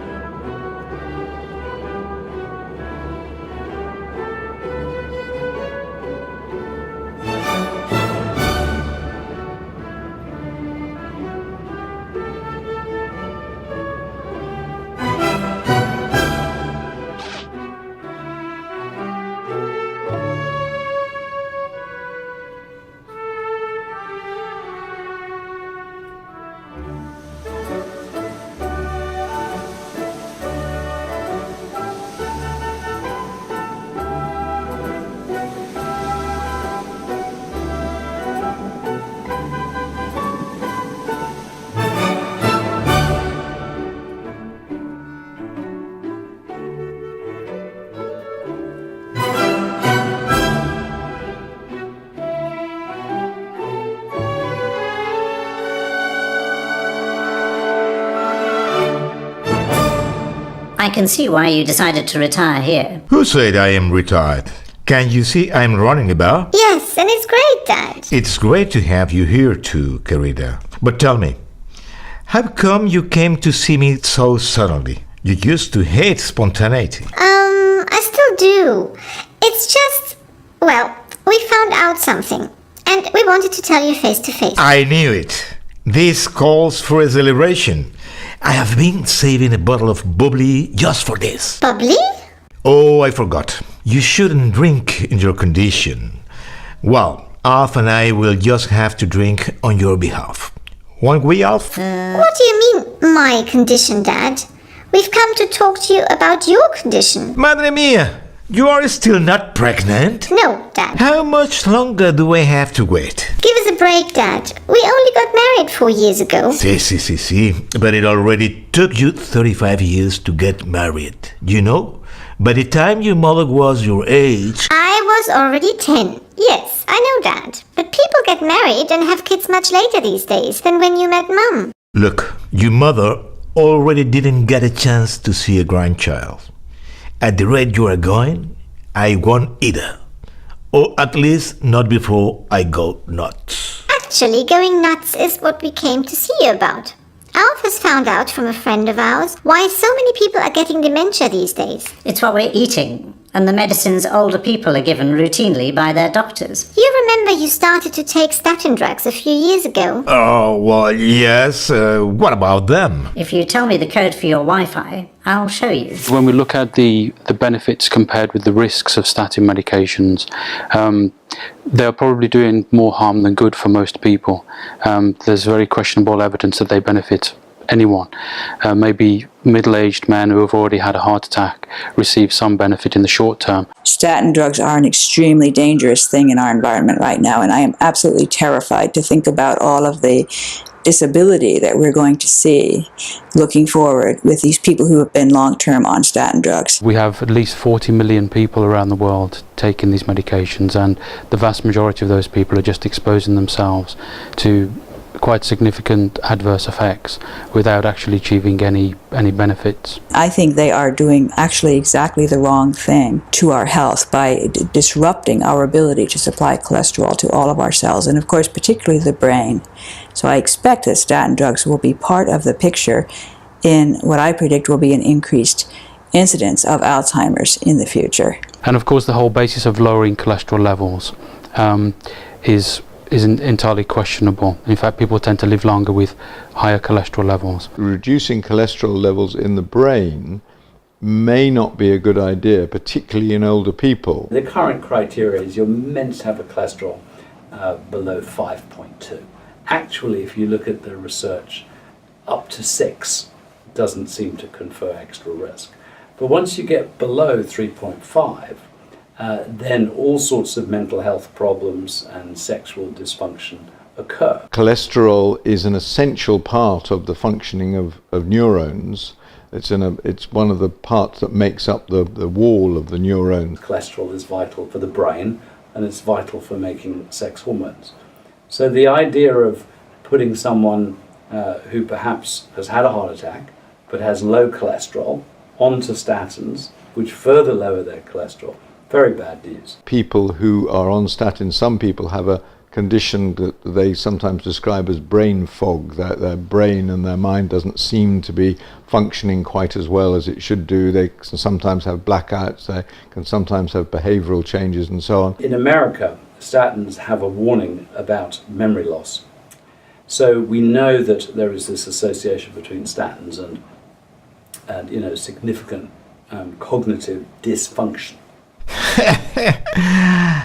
I can see why you decided to retire here. Who said I am retired? Can you see I'm running about? Yes, and it's great, Dad. It's great to have you here too, Carita. But tell me, how come you came to see me so suddenly? You used to hate spontaneity. I still do. It's just, well, we found out something, and we wanted to tell you face to face. I knew it. This calls for exhilaration. I have been saving a bottle of bubbly just for this. Bubbly? Oh, I forgot. You shouldn't drink in your condition. Well, Alph and I will just have to drink on your behalf. Won't we, Alph? What do you mean, my condition, Dad? We've come to talk to you about your condition. Madre mia! You are still not pregnant? No, Dad. How much longer do I have to wait? Give us a break, Dad. We only got married 4 years ago. Si. But it already took you 35 years to get married. You know? By the time your mother was your age... I was already 10. Yes, I know that. But people get married and have kids much later these days than when you met Mum. Look, your mother already didn't get a chance to see a grandchild. At the rate you are going, I won't either. Or at least not before I go nuts. Actually, going nuts is what we came to see you about. Alph has found out from a friend of ours why so many people are getting dementia these days. It's what we're eating, and the medicines older people are given routinely by their doctors. You remember you started to take statin drugs a few years ago? Oh, well, yes. What about them? If you tell me the code for your Wi-Fi, I'll show you. When we look at the benefits compared with the risks of statin medications, they're probably doing more harm than good for most people. There's very questionable evidence that they benefit anyone. Maybe middle-aged men who have already had a heart attack receive some benefit in the short term. Statin drugs are an extremely dangerous thing in our environment right now, and I am absolutely terrified to think about all of the disability that we're going to see looking forward with these people who have been long-term on statin drugs. We have at least 40 million people around the world taking these medications, and the vast majority of those people are just exposing themselves to quite significant adverse effects without actually achieving any benefits. I think they are doing actually exactly the wrong thing to our health by disrupting our ability to supply cholesterol to all of our cells, and of course particularly the brain. So I expect that statin drugs will be part of the picture in what I predict will be an increased incidence of Alzheimer's in the future. And of course the whole basis of lowering cholesterol levels is entirely questionable. In fact, people tend to live longer with higher cholesterol levels. Reducing cholesterol levels in the brain may not be a good idea, particularly in older people. The current criteria is you're meant to have a cholesterol below 5.2. Actually, if you look at the research, up to 6 doesn't seem to confer extra risk. But once you get below 3.5, then all sorts of mental health problems and sexual dysfunction occur. Cholesterol is an essential part of the functioning of neurons. It's one of the parts that makes up the wall of the neuron. Cholesterol is vital for the brain, and it's vital for making sex hormones. So the idea of putting someone who perhaps has had a heart attack but has low cholesterol onto statins, which further lower their cholesterol, very bad news. People who are on statins, some people have a condition that they sometimes describe as brain fog, that their brain and their mind doesn't seem to be functioning quite as well as it should do. They can sometimes have blackouts, they can sometimes have behavioral changes and so on. In America, statins have a warning about memory loss. So we know that there is this association between statins and significant cognitive dysfunction.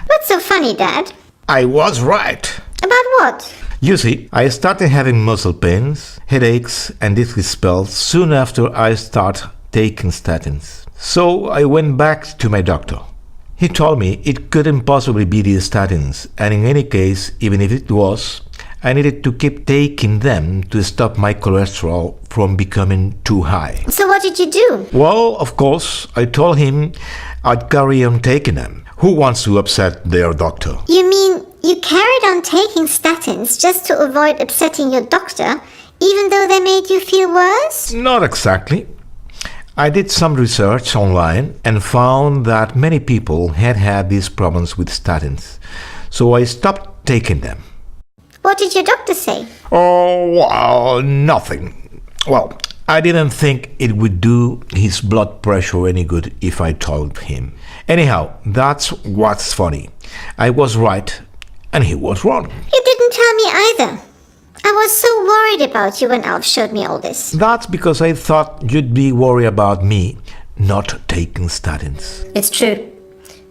What's so funny, Dad? I was right. About what? You see, I started having muscle pains, headaches, and dizzy spells soon after I started taking statins. So I went back to my doctor. He told me it couldn't possibly be the statins, and in any case, even if it was, I needed to keep taking them to stop my cholesterol from becoming too high. So what did you do? Well, of course, I told him I'd carry on taking them. Who wants to upset their doctor? You mean you carried on taking statins just to avoid upsetting your doctor, even though they made you feel worse? Not exactly. I did some research online and found that many people had these problems with statins. So I stopped taking them. What did your doctor say? Oh, well, nothing. Well, I didn't think it would do his blood pressure any good if I told him. Anyhow, that's what's funny. I was right, and he was wrong. You didn't tell me either. I was so worried about you when Alph showed me all this. That's because I thought you'd be worried about me not taking statins. It's true.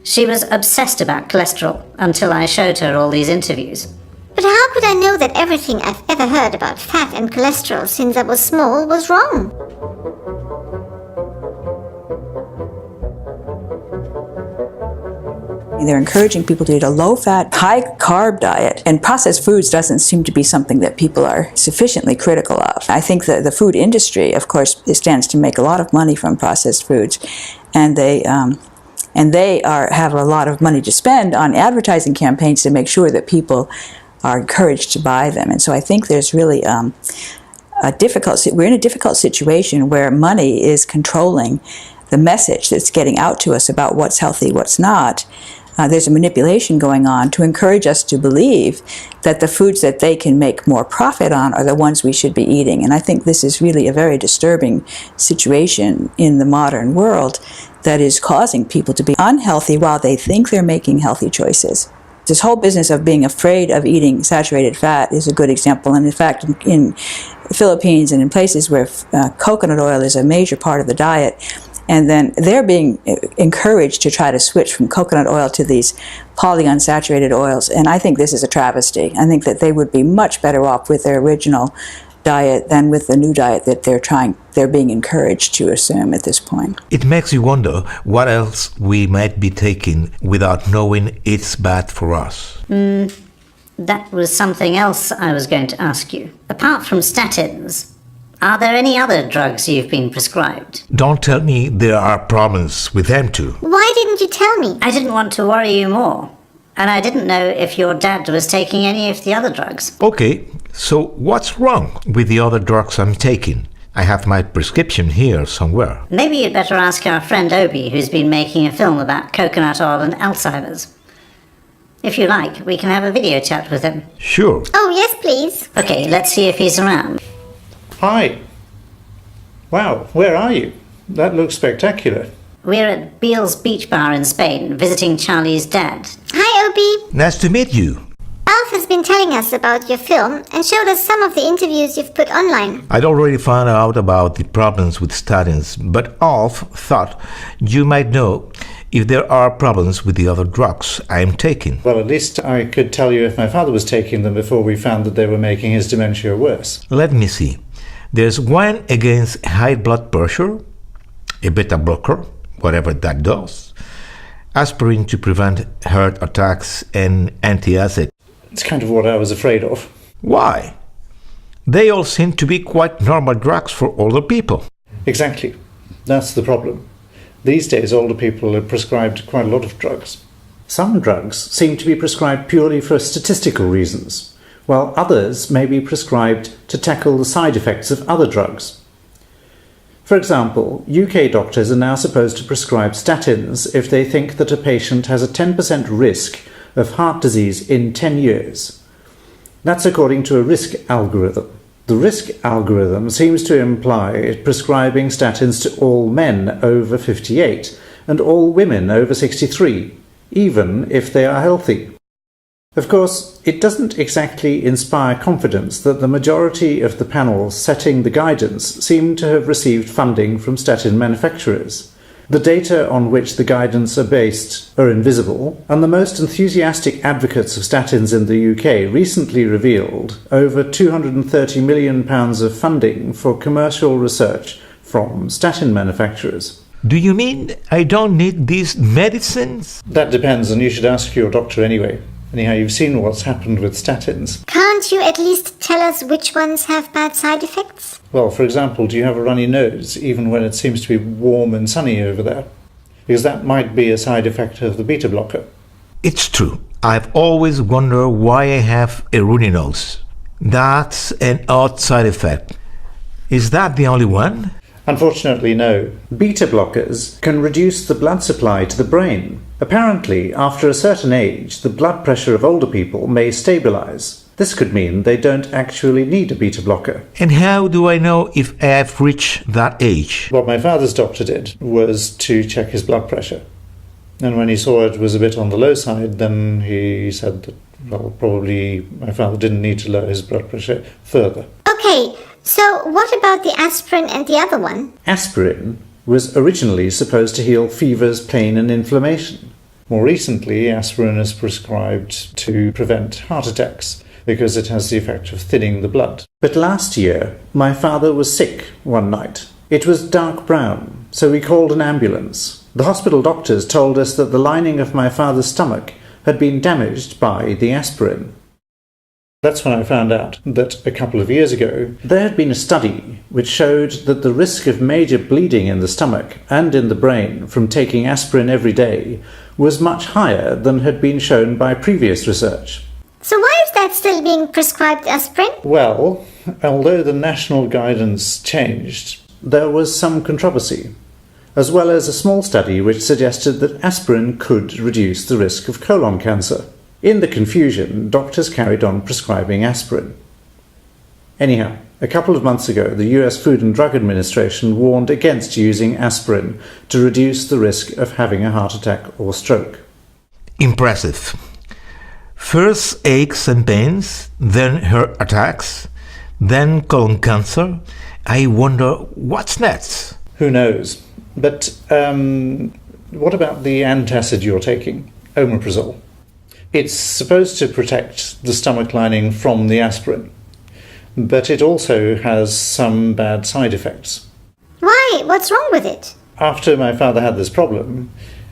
She was obsessed about cholesterol until I showed her all these interviews. But how could I know that everything I've ever heard about fat and cholesterol since I was small was wrong? They're encouraging people to eat a low-fat, high-carb diet, and processed foods doesn't seem to be something that people are sufficiently critical of. I think that the food industry, of course, stands to make a lot of money from processed foods, and they have a lot of money to spend on advertising campaigns to make sure that people are encouraged to buy them. And so I think there's really we're in a difficult situation where money is controlling the message that's getting out to us about what's healthy, what's not. There's a manipulation going on to encourage us to believe that the foods that they can make more profit on are the ones we should be eating. And I think this is really a very disturbing situation in the modern world that is causing people to be unhealthy while they think they're making healthy choices. This whole business of being afraid of eating saturated fat is a good example. And in fact, in the Philippines and in places where coconut oil is a major part of the diet, and then they're being encouraged to try to switch from coconut oil to these polyunsaturated oils. And I think this is a travesty. I think that they would be much better off with their original diet than with the new diet that they're being encouraged to assume at this point. It makes you wonder what else we might be taking without knowing it's bad for us. That was something else I was going to ask you. Apart from statins, are there any other drugs you've been prescribed? Don't tell me there are problems with them too. Why didn't you tell me? I didn't want to worry you more. And I didn't know if your dad was taking any of the other drugs. Okay, So what's wrong with the other drugs I'm taking? I have my prescription here somewhere. Maybe you'd better ask our friend Obhi, who's been making a film about coconut oil and Alzheimer's. If you like, we can have a video chat with him. Sure. Oh, yes, please. Okay, let's see if he's around. Hi. Wow, where are you? That looks spectacular. We're at Beel's beach bar in Spain, visiting Chah-Lee's dad. Hi, Obhi. Nice to meet you. Alph has been telling us about your film and showed us some of the interviews you've put online. I'd already found out about the problems with statins, but Alph thought you might know if there are problems with the other drugs I'm taking. Well, at least I could tell you if my father was taking them before we found that they were making his dementia worse. Let me see. There's one against high blood pressure, a beta blocker, whatever that does, aspirin to prevent heart attacks, and antacid. It's kind of what I was afraid of. Why? They all seem to be quite normal drugs for older people. Exactly. That's the problem. These days, older people are prescribed quite a lot of drugs. Some drugs seem to be prescribed purely for statistical reasons, while others may be prescribed to tackle the side effects of other drugs. For example, UK doctors are now supposed to prescribe statins if they think that a patient has a 10% risk of heart disease in 10 years. That's according to a risk algorithm. The risk algorithm seems to imply prescribing statins to all men over 58 and all women over 63, even if they are healthy. Of course, it doesn't exactly inspire confidence that the majority of the panels setting the guidance seem to have received funding from statin manufacturers. The data on which the guidance are based are invisible, and the most enthusiastic advocates of statins in the UK recently revealed over £230 million of funding for commercial research from statin manufacturers. Do you mean I don't need these medicines? That depends, and you should ask your doctor anyway. Anyhow, you've seen what's happened with statins. Can't you at least tell us which ones have bad side effects? Well, for example, do you have a runny nose, even when it seems to be warm and sunny over there? Because that might be a side effect of the beta blocker. It's true. I've always wondered why I have a runny nose. That's an odd side effect. Is that the only one? Unfortunately, no. Beta blockers can reduce the blood supply to the brain. Apparently, after a certain age, the blood pressure of older people may stabilize. This could mean they don't actually need a beta blocker. And how do I know if I have reached that age? What my father's doctor did was to check his blood pressure. And when he saw it was a bit on the low side, then he said that, well, probably my father didn't need to lower his blood pressure further. Okay, so what about the aspirin and the other one? Aspirin was originally supposed to heal fevers, pain and inflammation. More recently, aspirin is prescribed to prevent heart attacks because it has the effect of thinning the blood. But last year, my father was sick one night. It was dark brown, so we called an ambulance. The hospital doctors told us that the lining of my father's stomach had been damaged by the aspirin. That's when I found out that a couple of years ago, there had been a study which showed that the risk of major bleeding in the stomach and in the brain from taking aspirin every day was much higher than had been shown by previous research. So why is that still being prescribed aspirin? Well, although the national guidance changed, there was some controversy, as well as a small study which suggested that aspirin could reduce the risk of colon cancer. In the confusion, doctors carried on prescribing aspirin. Anyhow, a couple of months ago, the US Food and Drug Administration warned against using aspirin to reduce the risk of having a heart attack or stroke. Impressive. First aches and pains, then heart attacks, then colon cancer. I wonder what's next. Who knows? But what about the antacid you're taking, omeprazole? It's supposed to protect the stomach lining from the aspirin, but it also has some bad side effects. Why? What's wrong with it? After my father had this problem,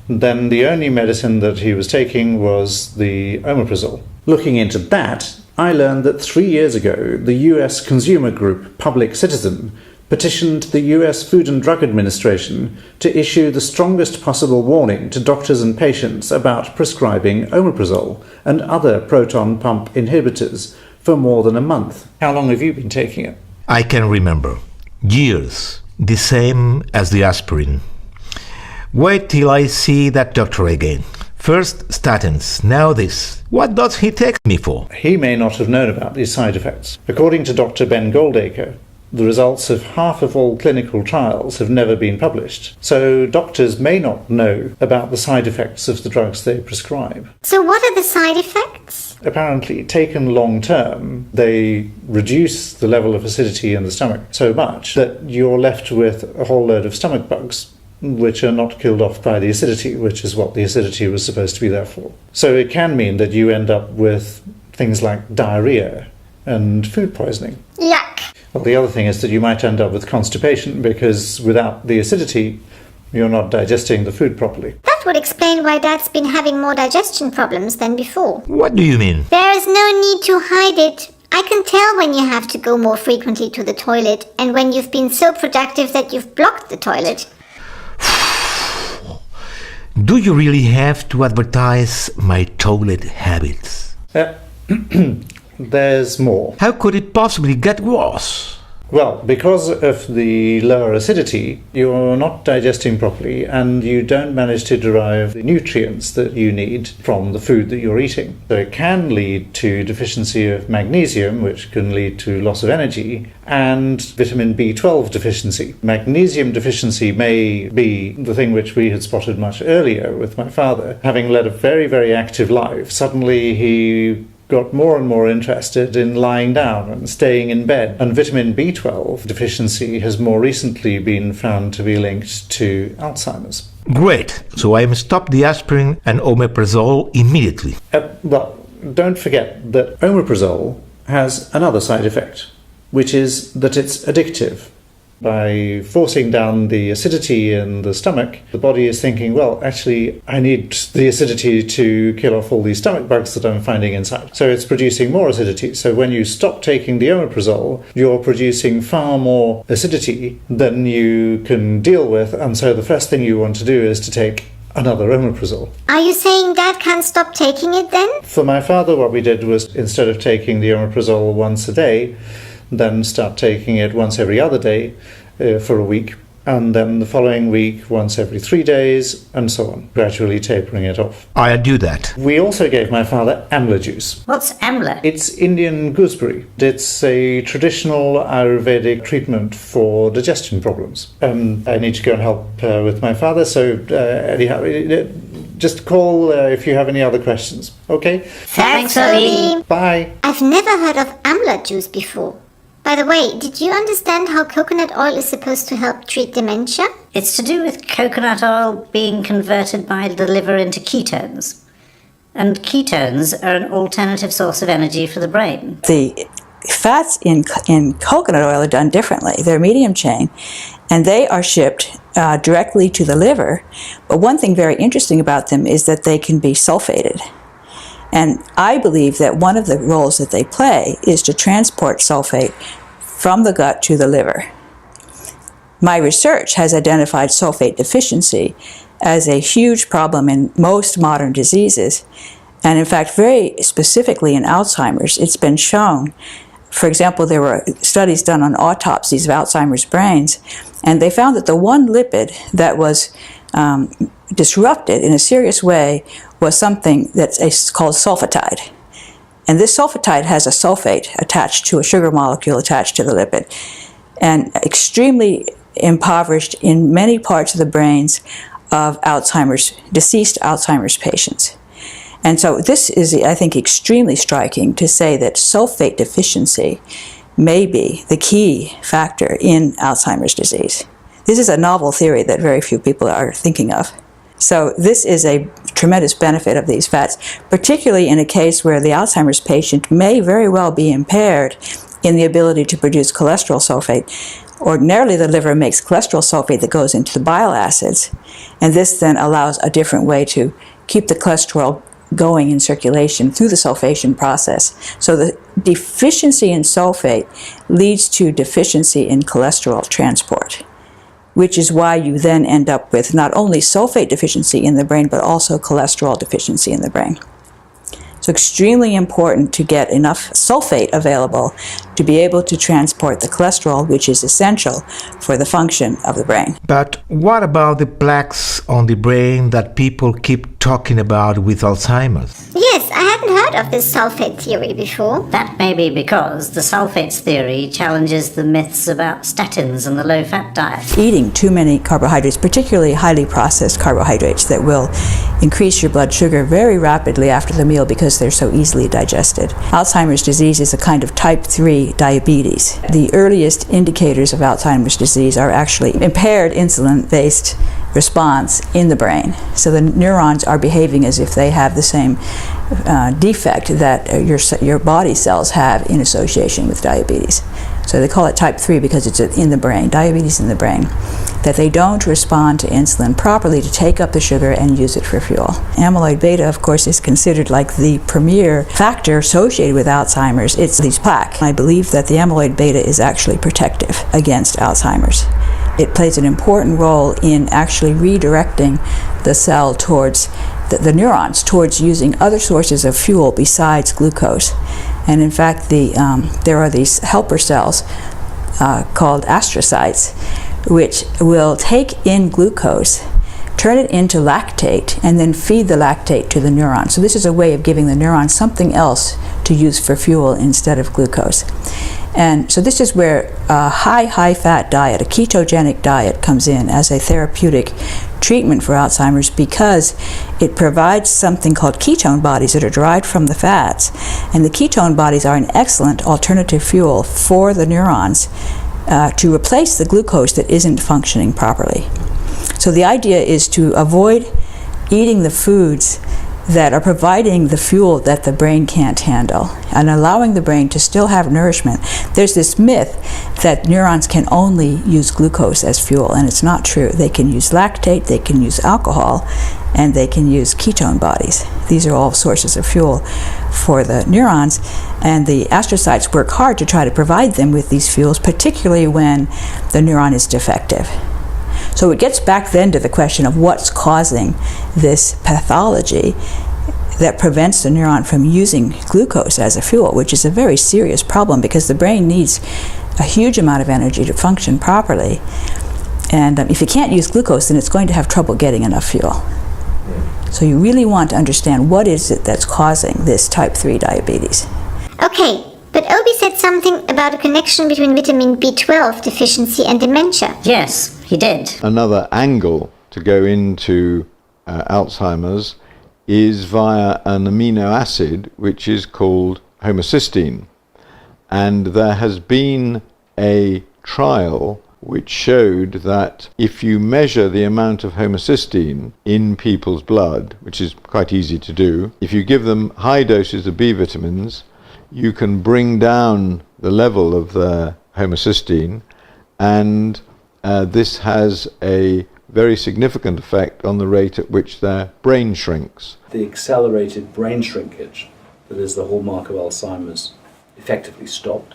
then the only medicine that he was taking was the omeprazole. Looking into that, I learned that 3 years ago, the US consumer group Public Citizen petitioned the US Food and Drug Administration to issue the strongest possible warning to doctors and patients about prescribing omeprazole and other proton pump inhibitors for more than a month. How long have you been taking it? I can remember. Years. The same as the aspirin. Wait till I see that doctor again. First statins, now this. What does he take me for? He may not have known about these side effects. According to Dr. Ben Goldacre, the results of half of all clinical trials have never been published. So doctors may not know about the side effects of the drugs they prescribe. So what are the side effects? Apparently, taken long term, they reduce the level of acidity in the stomach so much that you're left with a whole load of stomach bugs, which are not killed off by the acidity, which is what the acidity was supposed to be there for. So it can mean that you end up with things like diarrhea and food poisoning. Yuck! Well, the other thing is that you might end up with constipation because without the acidity, you're not digesting the food properly. That would explain why Dad's been having more digestion problems than before. What do you mean? There is no need to hide it. I can tell when you have to go more frequently to the toilet and when you've been so productive that you've blocked the toilet. Do you really have to advertise my toilet habits? There's more. How could it possibly get worse? Well, because of the lower acidity, you're not digesting properly and you don't manage to derive the nutrients that you need from the food that you're eating. So it can lead to deficiency of magnesium, which can lead to loss of energy, and vitamin B12 deficiency. Magnesium deficiency may be the thing which we had spotted much earlier with my father. Having led a very, very active life, suddenly he got more and more interested in lying down and staying in bed. And vitamin B12 deficiency has more recently been found to be linked to Alzheimer's. Great. So I must stop the aspirin and omeprazole immediately. Well, don't forget that omeprazole has another side effect, which is that it's addictive. By forcing down the acidity in the stomach, the body is thinking, well, actually, I need the acidity to kill off all these stomach bugs that I'm finding inside. So it's producing more acidity. So when you stop taking the omeprazole, you're producing far more acidity than you can deal with. And so the first thing you want to do is to take another omeprazole. Are you saying Dad can't stop taking it then? For my father, what we did was, instead of taking the omeprazole once a day, then start taking it once every other day for a week, and then the following week once every 3 days, and so on, gradually tapering it off. I'll do that. We also gave my father amla juice. What's amla? It's Indian gooseberry. It's a traditional Ayurvedic treatment for digestion problems. I need to go and help with my father, so anyhow, just call if you have any other questions, okay? Thanks, Obhi. Bye. I've never heard of amla juice before. By the way, did you understand how coconut oil is supposed to help treat dementia? It's to do with coconut oil being converted by the liver into ketones. And ketones are an alternative source of energy for the brain. The fats in coconut oil are done differently. They're medium chain, and they are shipped directly to the liver. But one thing very interesting about them is that they can be sulfated. And I believe that one of the roles that they play is to transport sulfate from the gut to the liver. My research has identified sulfate deficiency as a huge problem in most modern diseases. And in fact, very specifically in Alzheimer's, it's been shown. For example, there were studies done on autopsies of Alzheimer's brains, and they found that the one lipid that was disrupted in a serious way was something that's called sulfatide. And this sulfatide has a sulfate attached to a sugar molecule attached to the lipid, and extremely impoverished in many parts of the brains of deceased Alzheimer's patients. And so this is, I think, extremely striking to say that sulfate deficiency may be the key factor in Alzheimer's disease. This is a novel theory that very few people are thinking of. So this is a tremendous benefit of these fats, particularly in a case where the Alzheimer's patient may very well be impaired in the ability to produce cholesterol sulfate. Ordinarily, the liver makes cholesterol sulfate that goes into the bile acids, and this then allows a different way to keep the cholesterol going in circulation through the sulfation process. So the deficiency in sulfate leads to deficiency in cholesterol transport, which is why you then end up with not only sulfate deficiency in the brain, but also cholesterol deficiency in the brain. So extremely important to get enough sulfate available to be able to transport the cholesterol, which is essential for the function of the brain. But what about the plaques on the brain that people keep talking about with Alzheimer's? Yes, I hadn't heard of this sulfate theory before. That may be because the sulfates theory challenges the myths about statins and the low-fat diet. Eating too many carbohydrates, particularly highly processed carbohydrates that will increase your blood sugar very rapidly after the meal because they're so easily digested. Alzheimer's disease is a kind of type 3 diabetes. The earliest indicators of Alzheimer's disease are actually impaired insulin-based response in the brain. So the neurons are behaving as if they have the same defect that your body cells have in association with diabetes. So they call it type 3 because it's in the brain, diabetes in the brain, that they don't respond to insulin properly to take up the sugar and use it for fuel. Amyloid beta, of course, is considered like the premier factor associated with Alzheimer's. It's these plaques. I believe that the amyloid beta is actually protective against Alzheimer's. It plays an important role in actually redirecting the cell towards the neurons towards using other sources of fuel besides glucose. And in fact, there are these helper cells called astrocytes, which will take in glucose, turn it into lactate, and then feed the lactate to the neuron. So this is a way of giving the neuron something else to use for fuel instead of glucose. And so this is where a high-fat diet, a ketogenic diet, comes in as a therapeutic treatment for Alzheimer's because it provides something called ketone bodies that are derived from the fats. And the ketone bodies are an excellent alternative fuel for the neurons to replace the glucose that isn't functioning properly. So the idea is to avoid eating the foods that are providing the fuel that the brain can't handle and allowing the brain to still have nourishment. There's this myth that neurons can only use glucose as fuel, and it's not true. They can use lactate, they can use alcohol, and they can use ketone bodies. These are all sources of fuel for the neurons, and the astrocytes work hard to try to provide them with these fuels, particularly when the neuron is defective. So it gets back then to the question of what's causing this pathology that prevents the neuron from using glucose as a fuel, which is a very serious problem because the brain needs a huge amount of energy to function properly. And if you can't use glucose, then it's going to have trouble getting enough fuel. So you really want to understand what is it that's causing this type 3 diabetes. Okay, but Obhi said something about a connection between vitamin B12 deficiency and dementia. Yes, he did. Another angle to go into Alzheimer's is via an amino acid which is called homocysteine. And there has been a trial which showed that if you measure the amount of homocysteine in people's blood, which is quite easy to do, if you give them high doses of B vitamins, you can bring down the level of the homocysteine, and this has a very significant effect on the rate at which their brain shrinks. The accelerated brain shrinkage that is the hallmark of Alzheimer's effectively stopped.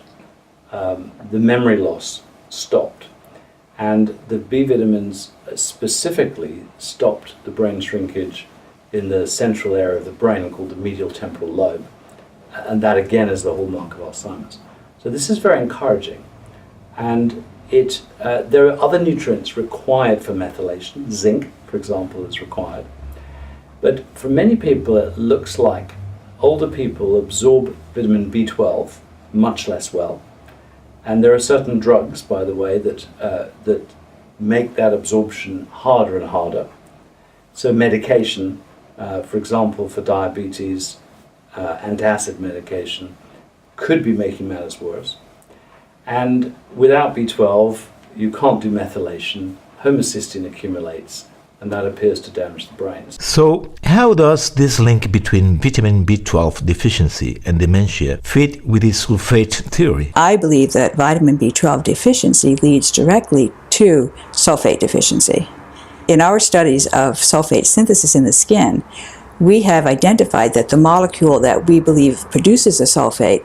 The memory loss stopped. And the B vitamins specifically stopped the brain shrinkage in the central area of the brain called the medial temporal lobe. And that again is the hallmark of Alzheimer's. So this is very encouraging. And there are other nutrients required for methylation. Zinc, for example, is required. But for many people, it looks like older people absorb vitamin B12 much less well. And there are certain drugs, by the way, that make that absorption harder and harder. So medication, for example, for diabetes, antacid medication, could be making matters worse. And without B12, you can't do methylation, homocysteine accumulates, and that appears to damage the brains. So, how does this link between vitamin B12 deficiency and dementia fit with the sulfate theory? I believe that vitamin B12 deficiency leads directly to sulfate deficiency. In our studies of sulfate synthesis in the skin, we have identified that the molecule that we believe produces a sulfate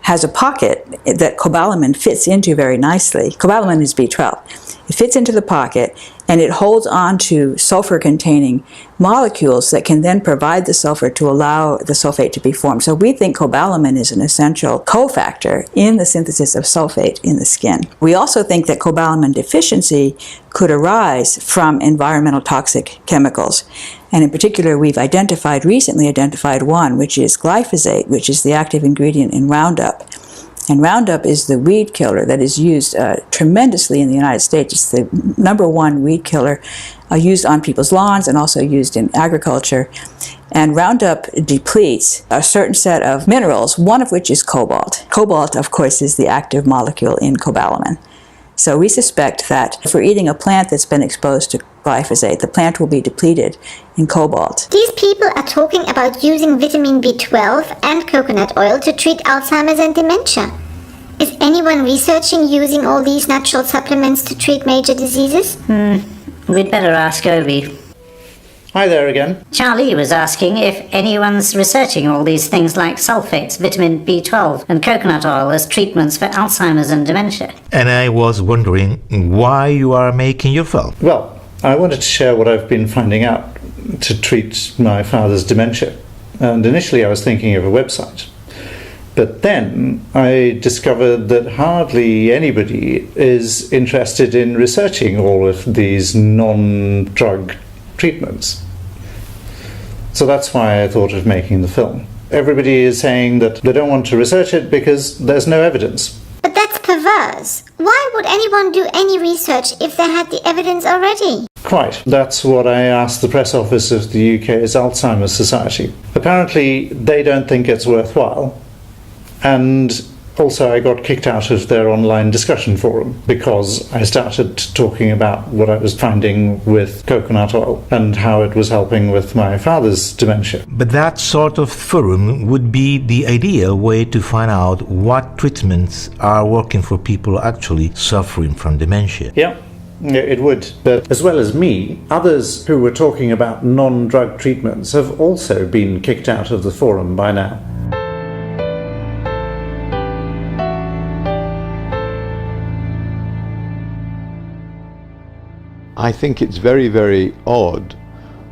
has a pocket that cobalamin fits into very nicely. Cobalamin is B12. It fits into the pocket, and it holds on to sulfur-containing molecules that can then provide the sulfur to allow the sulfate to be formed. So we think cobalamin is an essential cofactor in the synthesis of sulfate in the skin. We also think that cobalamin deficiency could arise from environmental toxic chemicals. And in particular, we've recently identified one, which is glyphosate, which is the active ingredient in Roundup. And Roundup is the weed killer that is used tremendously in the United States. It's the #1 weed killer used on people's lawns and also used in agriculture. And Roundup depletes a certain set of minerals, one of which is cobalt. Cobalt, of course, is the active molecule in cobalamin. So we suspect that if we're eating a plant that's been exposed to glyphosate, the plant will be depleted in cobalt. These people are talking about using vitamin B12 and coconut oil to treat Alzheimer's and dementia. Is anyone researching using all these natural supplements to treat major diseases? We'd better ask Obhi. Hi there again. Chah-Lee was asking if anyone's researching all these things like sulfates, vitamin B12 and coconut oil as treatments for Alzheimer's and dementia. And I was wondering why you are making your film. Well, I wanted to share what I've been finding out to treat my father's dementia. And initially I was thinking of a website. But then I discovered that hardly anybody is interested in researching all of these non-drug treatments. So that's why I thought of making the film. Everybody is saying that they don't want to research it because there's no evidence. But that's perverse. Why would anyone do any research if they had the evidence already? Quite. That's what I asked the press office of the UK's Alzheimer's Society. Apparently they don't think it's worthwhile. And also I got kicked out of their online discussion forum because I started talking about what I was finding with coconut oil and how it was helping with my father's dementia. But that sort of forum would be the ideal way to find out what treatments are working for people actually suffering from dementia. Yeah, it would. But as well as me, others who were talking about non-drug treatments have also been kicked out of the forum by now. I think it's very, very odd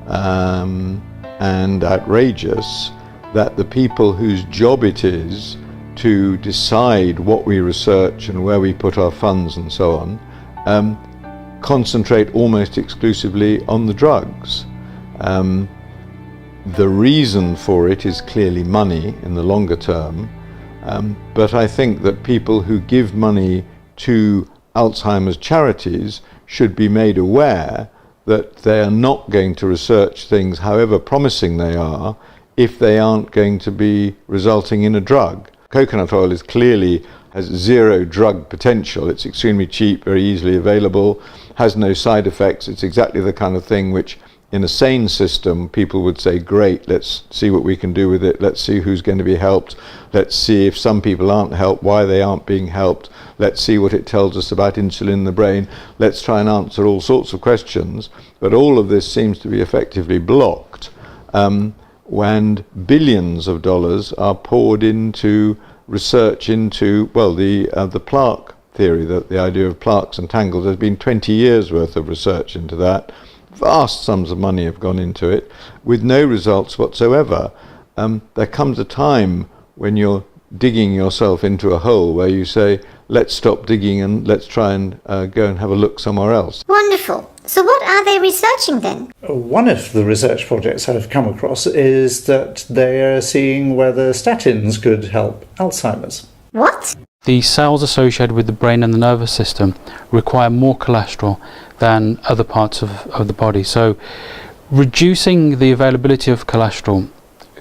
and outrageous that the people whose job it is to decide what we research and where we put our funds and so on concentrate almost exclusively on the drugs. The reason for it is clearly money in the longer term, but I think that people who give money to Alzheimer's charities should be made aware that they are not going to research things, however promising they are, if they aren't going to be resulting in a drug. Coconut oil has zero drug potential. It's extremely cheap, very easily available, has no side effects. It's exactly the kind of thing which in a sane system people would say, great, let's see what we can do with it, let's see who's going to be helped, let's see if some people aren't helped, why they aren't being helped, let's see what it tells us about insulin in the brain, let's try and answer all sorts of questions. But all of this seems to be effectively blocked when billions of dollars are poured into research into, well, the plaque theory, the idea of plaques and tangles. There's been 20 years worth of research into that. Vast sums of money have gone into it with no results whatsoever. There comes a time when you're digging yourself into a hole where you say, let's stop digging and let's try and go and have a look somewhere else. Wonderful. So what are they researching then? One of the research projects I've come across is that they are seeing whether statins could help Alzheimer's. What? The cells associated with the brain and the nervous system require more cholesterol than other parts of the body. So reducing the availability of cholesterol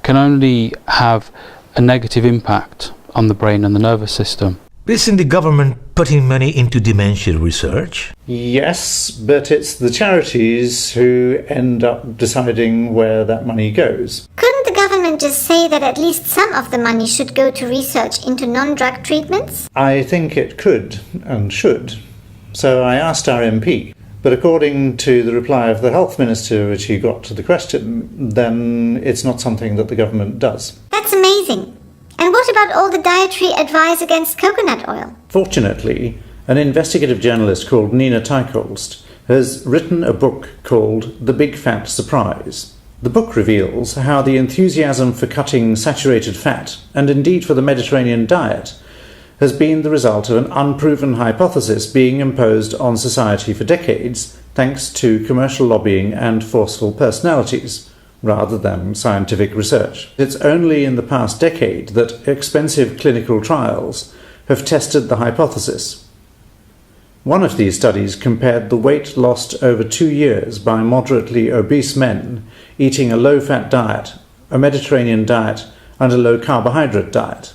can only have a negative impact on the brain and the nervous system. Isn't the government putting money into dementia research? Yes, but it's the charities who end up deciding where that money goes. Couldn't the government just say that at least some of the money should go to research into non-drug treatments? I think it could and should. So I asked our MP. But according to the reply of the health minister which he got to the question, then it's not something that the government does. That's amazing. And what about all the dietary advice against coconut oil? Fortunately, An investigative journalist called Nina Teicholst has written a book called The Big Fat Surprise. The book reveals how the enthusiasm for cutting saturated fat, and indeed for the Mediterranean diet, has been the result of an unproven hypothesis being imposed on society for decades thanks to commercial lobbying and forceful personalities, rather than scientific research. It's only in the past decade that expensive clinical trials have tested the hypothesis. One of these studies compared the weight lost over 2 years by moderately obese men eating a low-fat diet, a Mediterranean diet, and a low-carbohydrate diet.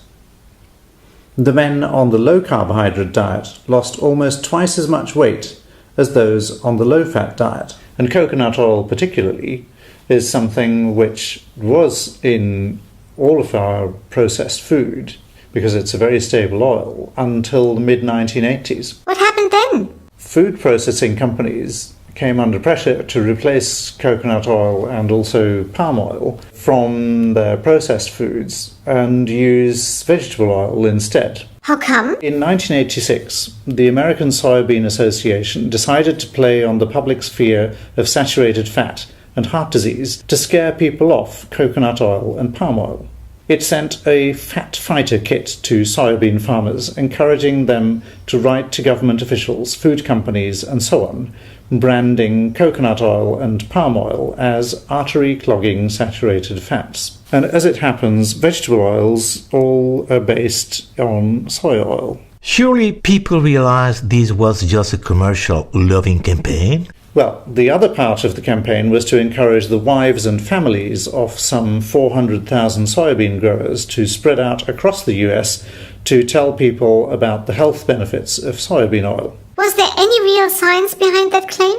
The men on the low-carbohydrate diet lost almost twice as much weight as those on the low-fat diet. And coconut oil particularly is something which was in all of our processed food, because it's a very stable oil, until the mid-1980s. What happened then? Food processing companies came under pressure to replace coconut oil and also palm oil from their processed foods and use vegetable oil instead. How come? In 1986, the American Soybean Association decided to play on the public's fear of saturated fat and heart disease to scare people off coconut oil and palm oil. It sent a fat fighter kit to soybean farmers, encouraging them to write to government officials, food companies, and so on, branding coconut oil and palm oil as artery-clogging saturated fats. And as it happens, vegetable oils all are based on soy oil. Surely people realized this was just a commercial lobbying campaign? Well, the other part of the campaign was to encourage the wives and families of some 400,000 soybean growers to spread out across the US to tell people about the health benefits of soybean oil. Was there any real science behind that claim?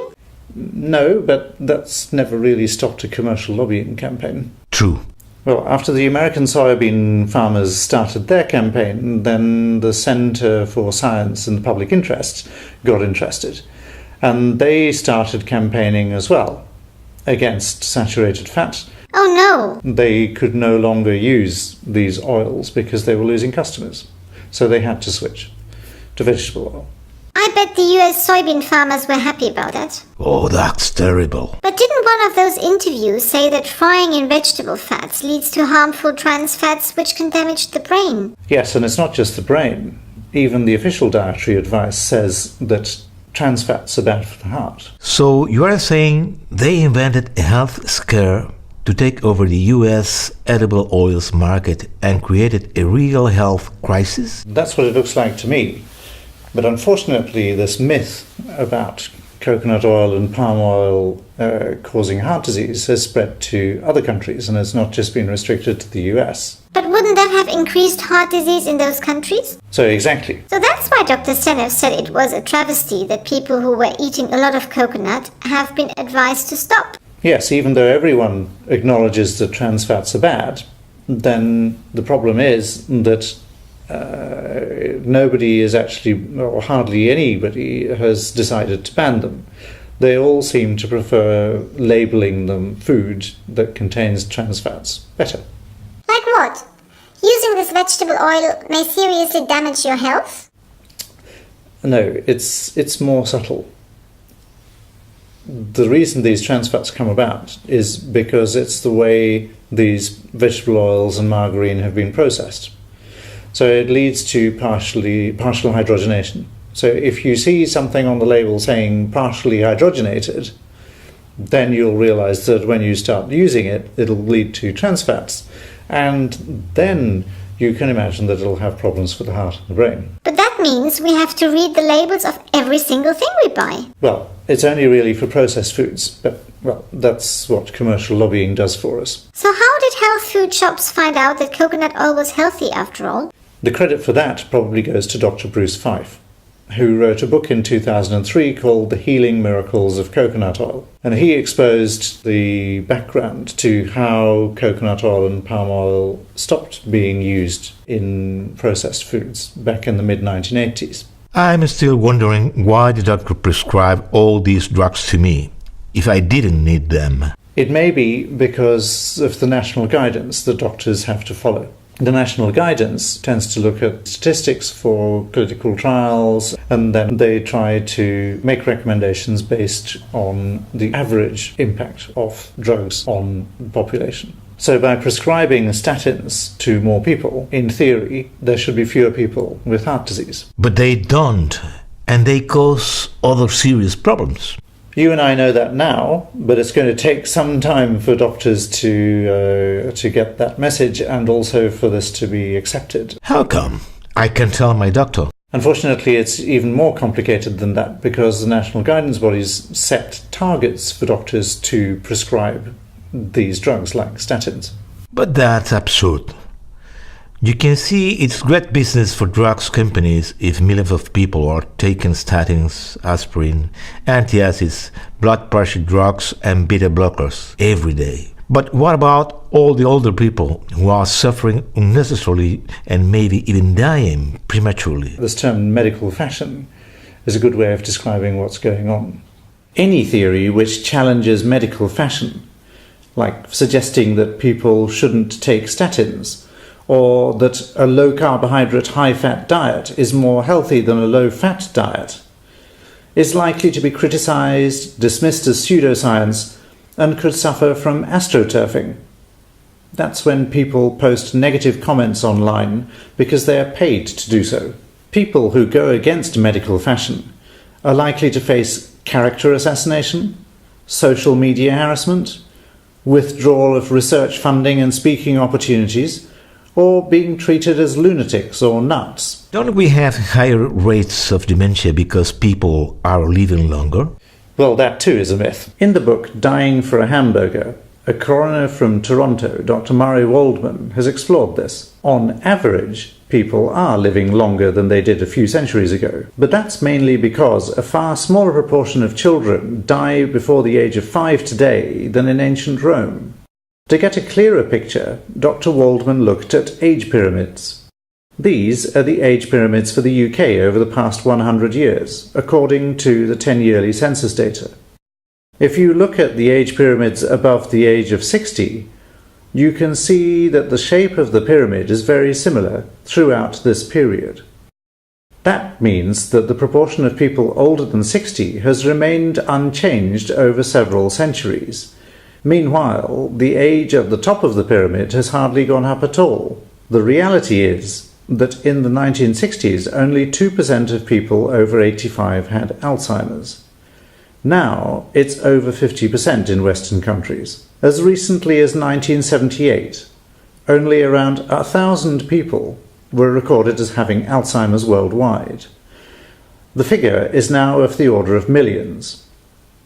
No, but that's never really stopped a commercial lobbying campaign. True. Well, after the American soybean farmers started their campaign, then the Centre for Science and the Public Interest got interested. And they started campaigning as well against saturated fat. Oh no! They could no longer use these oils because they were losing customers. So they had to switch to vegetable oil. I bet the US soybean farmers were happy about that. Oh, that's terrible. But didn't one of those interviews say that frying in vegetable fats leads to harmful trans fats which can damage the brain? Yes, and it's not just the brain. Even the official dietary advice says that trans fats are bad for the heart. So you are saying they invented a health scare to take over the US edible oils market and created a real health crisis? That's what it looks like to me. But unfortunately, this myth about coconut oil and palm oil causing heart disease has spread to other countries and has not just been restricted to the US. But wouldn't that have increased heart disease in those countries? So exactly. So that's why Dr. Seneff said it was a travesty that people who were eating a lot of coconut have been advised to stop. Yes, even though everyone acknowledges that trans fats are bad, then the problem is that nobody is actually, or hardly anybody, has decided to ban them. They all seem to prefer labelling them food that contains trans fats better. Like what? Using this vegetable oil may seriously damage your health? No, it's more subtle. The reason these trans fats come about is because it's the way these vegetable oils and margarine have been processed. So it leads to partial hydrogenation. So if you see something on the label saying partially hydrogenated, then you'll realize that when you start using it, it'll lead to trans fats. And then you can imagine that it'll have problems for the heart and the brain. But that means we have to read the labels of every single thing we buy. Well, it's only really for processed foods, but, well, that's what commercial lobbying does for us. So how did health food shops find out that coconut oil was healthy after all? The credit for that probably goes to Dr. Bruce Fife, who wrote a book in 2003 called The Healing Miracles of Coconut Oil. And he exposed the background to how coconut oil and palm oil stopped being used in processed foods back in the mid-1980s. I'm still wondering why the doctor prescribed all these drugs to me, if I didn't need them. It may be because of the national guidance that doctors have to follow. The national guidance tends to look at statistics for clinical trials, and then they try to make recommendations based on the average impact of drugs on the population. So by prescribing statins to more people, in theory, there should be fewer people with heart disease. But they don't, and they cause other serious problems. You and I know that now, but it's going to take some time for doctors to get that message and also for this to be accepted. How come? I can tell my doctor. Unfortunately, it's even more complicated than that because the national guidance bodies set targets for doctors to prescribe these drugs like statins. But that's absurd. You can see it's great business for drugs companies if millions of people are taking statins, aspirin, antacids, blood pressure drugs and beta blockers every day. But what about all the older people who are suffering unnecessarily and maybe even dying prematurely? This term medical fashion is a good way of describing what's going on. Any theory which challenges medical fashion, like suggesting that people shouldn't take statins, or that a low-carbohydrate, high-fat diet is more healthy than a low-fat diet, is likely to be criticized, dismissed as pseudoscience, and could suffer from astroturfing. That's when people post negative comments online because they are paid to do so. People who go against medical fashion are likely to face character assassination, social media harassment, withdrawal of research funding and speaking opportunities, or being treated as lunatics or nuts. Don't we have higher rates of dementia because people are living longer? Well, that too is a myth. In the book Dying for a Hamburger, a coroner from Toronto, Dr. Murray Waldman, has explored this. On average, people are living longer than they did a few centuries ago. But that's mainly because a far smaller proportion of children die before the age of 5 today than in ancient Rome. To get a clearer picture, Dr. Waldman looked at age pyramids. These are the age pyramids for the UK over the past 100 years, according to the 10-yearly census data. If you look at the age pyramids above the age of 60, you can see that the shape of the pyramid is very similar throughout this period. That means that the proportion of people older than 60 has remained unchanged over several centuries. Meanwhile, the age at the top of the pyramid has hardly gone up at all. The reality is that in the 1960s, only 2% of people over 85 had Alzheimer's. Now, it's over 50% in Western countries. As recently as 1978, only around 1,000 people were recorded as having Alzheimer's worldwide. The figure is now of the order of millions.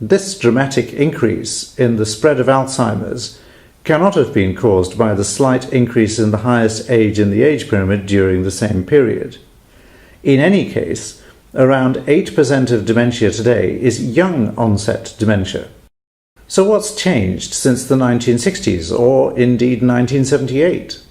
This dramatic increase in the spread of Alzheimer's cannot have been caused by the slight increase in the highest age in the age pyramid during the same period. In any case, around 8% of dementia today is young onset dementia. So what's changed since the 1960s, or indeed 1978?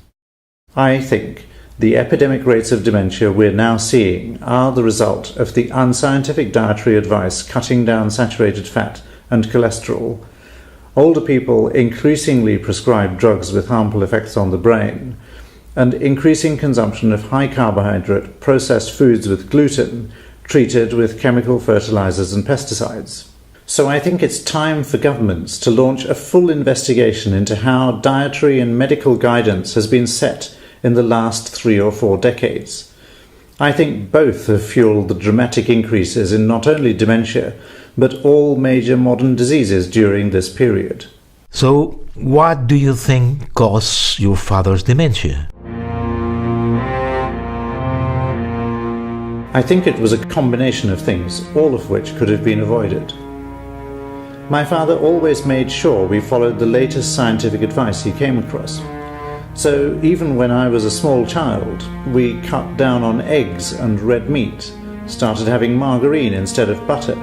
I think the epidemic rates of dementia we're now seeing are the result of the unscientific dietary advice cutting down saturated fat and cholesterol, older people increasingly prescribed drugs with harmful effects on the brain, and increasing consumption of high-carbohydrate processed foods with gluten treated with chemical fertilizers and pesticides. So I think it's time for governments to launch a full investigation into how dietary and medical guidance has been set in the last 3 or 4 decades. I think both have fueled the dramatic increases in not only dementia, but all major modern diseases during this period. So, what do you think caused your father's dementia? I think it was a combination of things, all of which could have been avoided. My father always made sure we followed the latest scientific advice he came across. So even when I was a small child, we cut down on eggs and red meat, started having margarine instead of butter,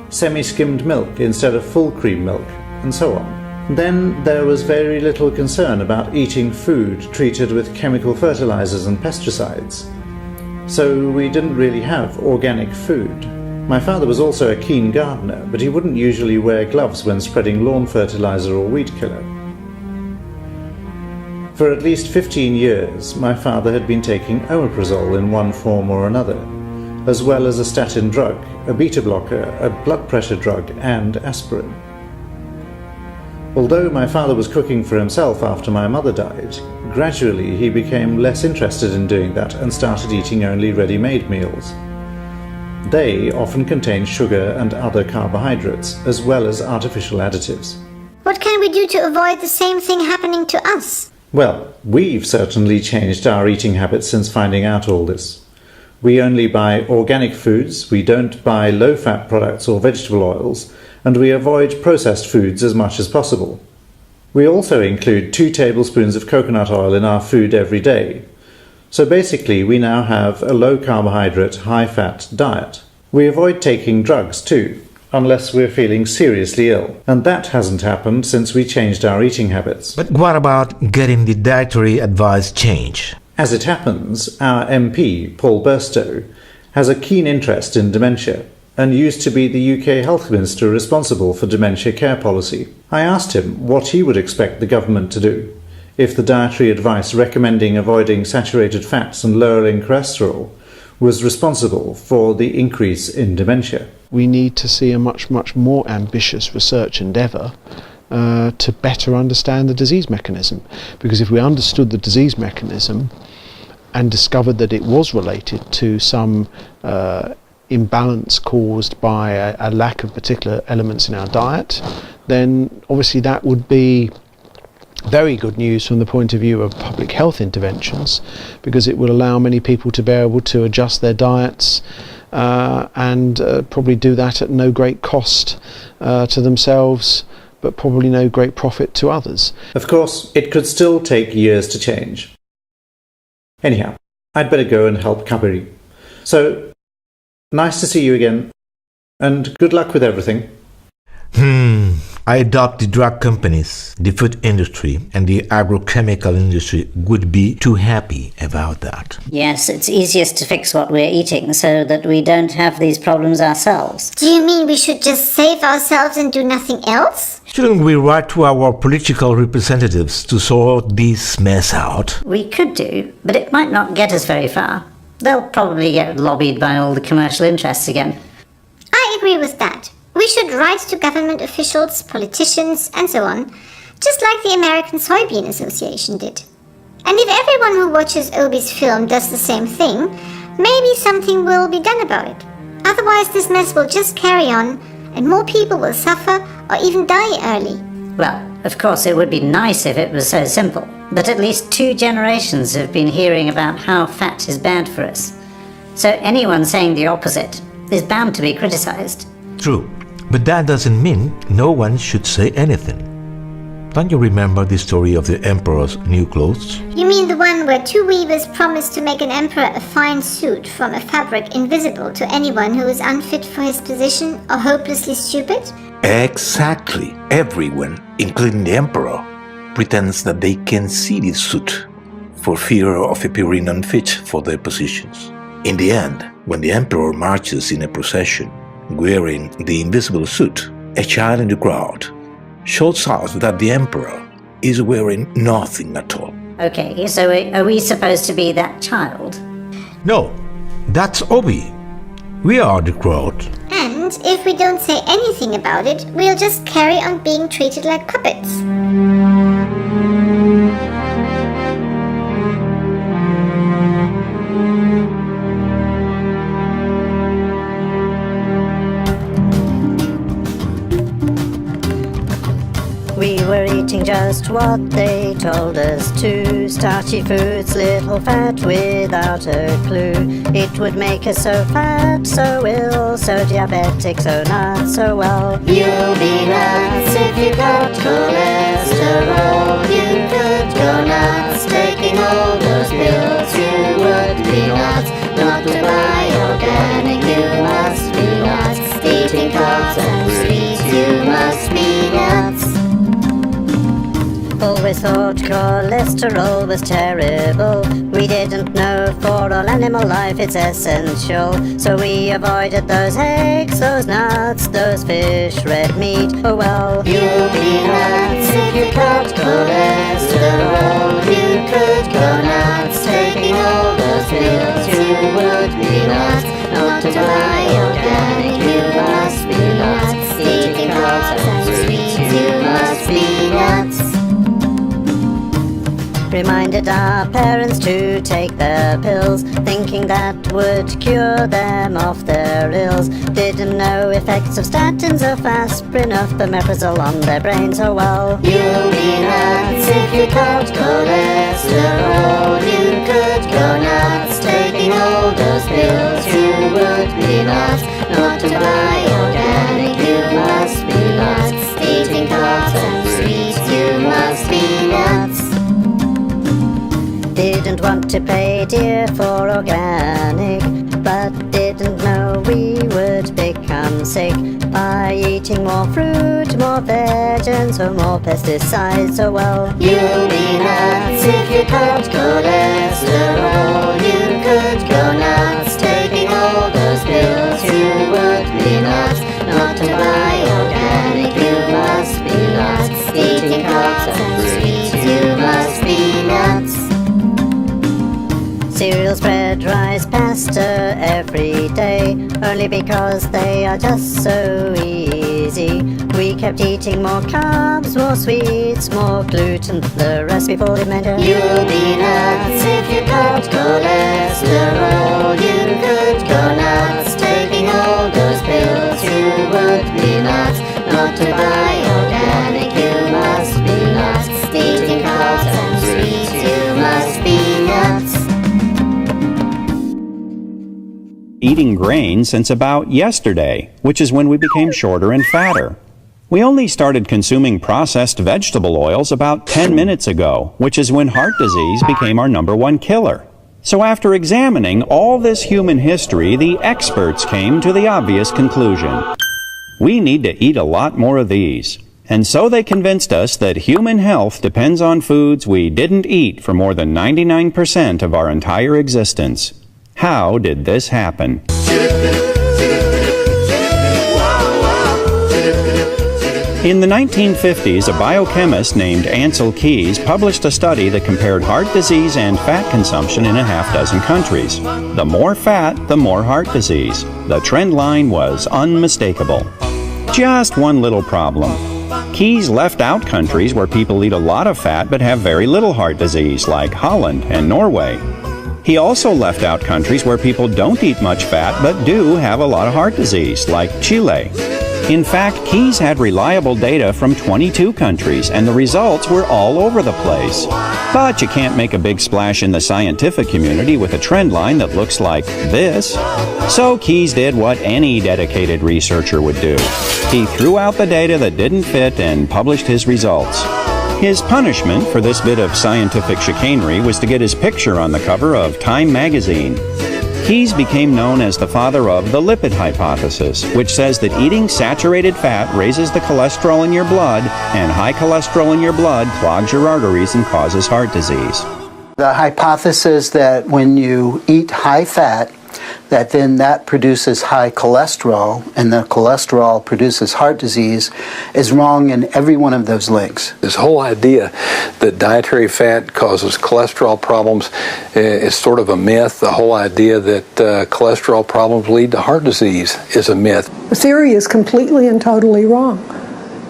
semi-skimmed milk instead of full cream milk, and so on. Then there was very little concern about eating food treated with chemical fertilizers and pesticides. So we didn't really have organic food. My father was also a keen gardener, but he wouldn't usually wear gloves when spreading lawn fertilizer or weed killer. For at least 15 years, my father had been taking omeprazole in one form or another, as well as a statin drug, a beta blocker, a blood pressure drug, and aspirin. Although my father was cooking for himself after my mother died, gradually he became less interested in doing that and started eating only ready-made meals. They often contain sugar and other carbohydrates, as well as artificial additives. What can we do to avoid the same thing happening to us? Well, we've certainly changed our eating habits since finding out all this. We only buy organic foods, we don't buy low-fat products or vegetable oils, and we avoid processed foods as much as possible. We also include 2 tablespoons of coconut oil in our food every day. So basically, we now have a low-carbohydrate, high-fat diet. We avoid taking drugs too, unless we're feeling seriously ill. And that hasn't happened since we changed our eating habits. But what about getting the dietary advice changed? As it happens, our MP, Paul Burstow, has a keen interest in dementia and used to be the UK Health Minister responsible for dementia care policy. I asked him what he would expect the government to do if the dietary advice recommending avoiding saturated fats and lowering cholesterol was responsible for the increase in dementia. We need to see a much more ambitious research endeavour to better understand the disease mechanism. Because if we understood the disease mechanism and discovered that it was related to some imbalance caused by a lack of particular elements in our diet, then obviously that would be very good news from the point of view of public health interventions, because it would allow many people to be able to adjust their diets and probably do that at no great cost to themselves, but probably no great profit to others. Of course, it could still take years to change. Anyhow, I'd better go and help Kabiri. So, nice to see you again, and good luck with everything. I doubt the drug companies, the food industry, and the agrochemical industry would be too happy about that. Yes, it's easiest to fix what we're eating so that we don't have these problems ourselves. Do you mean we should just save ourselves and do nothing else? Shouldn't we write to our political representatives to sort this mess out? We could do, but it might not get us very far. They'll probably get lobbied by all the commercial interests again. I agree with that. We should write to government officials, politicians, and so on, just like the American Soybean Association did. And if everyone who watches Obhi's film does the same thing, maybe something will be done about it. Otherwise, this mess will just carry on, and more people will suffer or even die early. Well, of course it would be nice if it was so simple, but at least 2 generations have been hearing about how fat is bad for us. So anyone saying the opposite is bound to be criticized. True, but that doesn't mean no one should say anything. Don't you remember the story of the emperor's new clothes? You mean the one where 2 weavers promised to make an emperor a fine suit from a fabric invisible to anyone who is unfit for his position or hopelessly stupid? Exactly. Everyone, including the emperor, pretends that they can see this suit for fear of appearing unfit for their positions. In the end, when the emperor marches in a procession wearing the invisible suit, a child in the crowd shouts out that the emperor is wearing nothing at all. Okay, so are we supposed to be that child? No, that's Obhi. We are the crowd. And if we don't say anything about it, we'll just carry on being treated like puppets. We were eating just what they told us to. Starchy foods, little fat without a clue. It would make us so fat, so ill, so diabetic, so not so well. You'll be nuts if you got cholesterol. You could go nuts taking all those pills. You would be nuts not to buy organic. You must be nuts eating carbs and sweets. You must be nuts. Always thought cholesterol was terrible. We We didn't know for all animal life it's essential, so we avoided those eggs, those nuts, those fish, red meat. Oh well, you'll be nuts if you cut cholesterol. You could go nuts taking all those pills. You would be nuts not to buy organic. You must be nuts eating carbs and sweets. You must be nuts. Reminded our parents to take their pills, thinking that would cure them of their ills. Didn't know effects of statins, of aspirin, of omeprazole on their brains. Oh well, you'll be nuts if you cut cholesterol. You could go nuts taking all those pills. You would be nuts not to buy organic. You must be nuts eating carbs and sweets. You must be nuts. Didn't want to pay dear for organic, but didn't know we would become sick by eating more fruit, more veg, and so more pesticides. So well, you'll be nuts if you cut cholesterol. You could go nuts taking all those pills. You would be nuts not to buy organic. You must be nuts eating carbs and sweets. You must be nuts. Cereals, bread, rice, pasta every day, only because they are just so easy. We kept eating more carbs, more sweets, more gluten, the recipe for dementia. You'll be nuts if you cut cholesterol. You could go nuts taking all those pills. You would be nuts not to buy organic. You must be nuts eating carbs and sweets. You must be nuts. Eating grain since about yesterday, which is when we became shorter and fatter. We only started consuming processed vegetable oils about 10 minutes ago, which is when heart disease became our #1 killer. So after examining all this human history, the experts came to the obvious conclusion. We need to eat a lot more of these. And so they convinced us that human health depends on foods we didn't eat for more than 99% of our entire existence. How did this happen? In the 1950s, a biochemist named Ancel Keys published a study that compared heart disease and fat consumption in a half-dozen countries. The more fat, the more heart disease. The trend line was unmistakable. Just one little problem. Keys left out countries where people eat a lot of fat but have very little heart disease, like Holland and Norway. He also left out countries where people don't eat much fat but do have a lot of heart disease, like Chile. In fact, Keys had reliable data from 22 countries, and the results were all over the place. But you can't make a big splash in the scientific community with a trend line that looks like this. So Keys did what any dedicated researcher would do. He threw out the data that didn't fit and published his results. His punishment for this bit of scientific chicanery was to get his picture on the cover of Time magazine. Keys became known as the father of the lipid hypothesis, which says that eating saturated fat raises the cholesterol in your blood, and high cholesterol in your blood clogs your arteries and causes heart disease. The hypothesis that when you eat high fat, that produces high cholesterol, and the cholesterol produces heart disease, is wrong in every one of those links. This whole idea that dietary fat causes cholesterol problems is sort of a myth. The whole idea that cholesterol problems lead to heart disease is a myth. The theory is completely and totally wrong.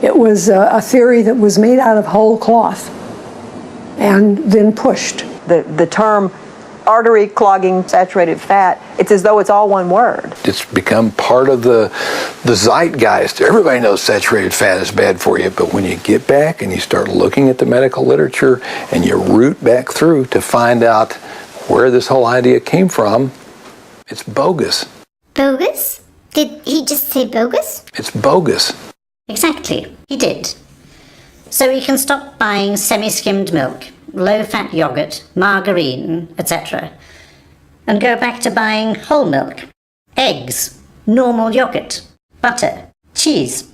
It was a theory that was made out of whole cloth and then pushed. The term artery clogging saturated fat, it's as though it's all one word. It's become part of the zeitgeist. Everybody knows saturated fat is bad for you, but when you get back and you start looking at the medical literature and you root back through to find out where this whole idea came from, it's bogus. Bogus? Did he just say bogus? It's bogus. Exactly, he did. So we can stop buying semi-skimmed milk, low-fat yogurt, margarine, etc., and go back to buying whole milk, eggs, normal yogurt, butter, cheese.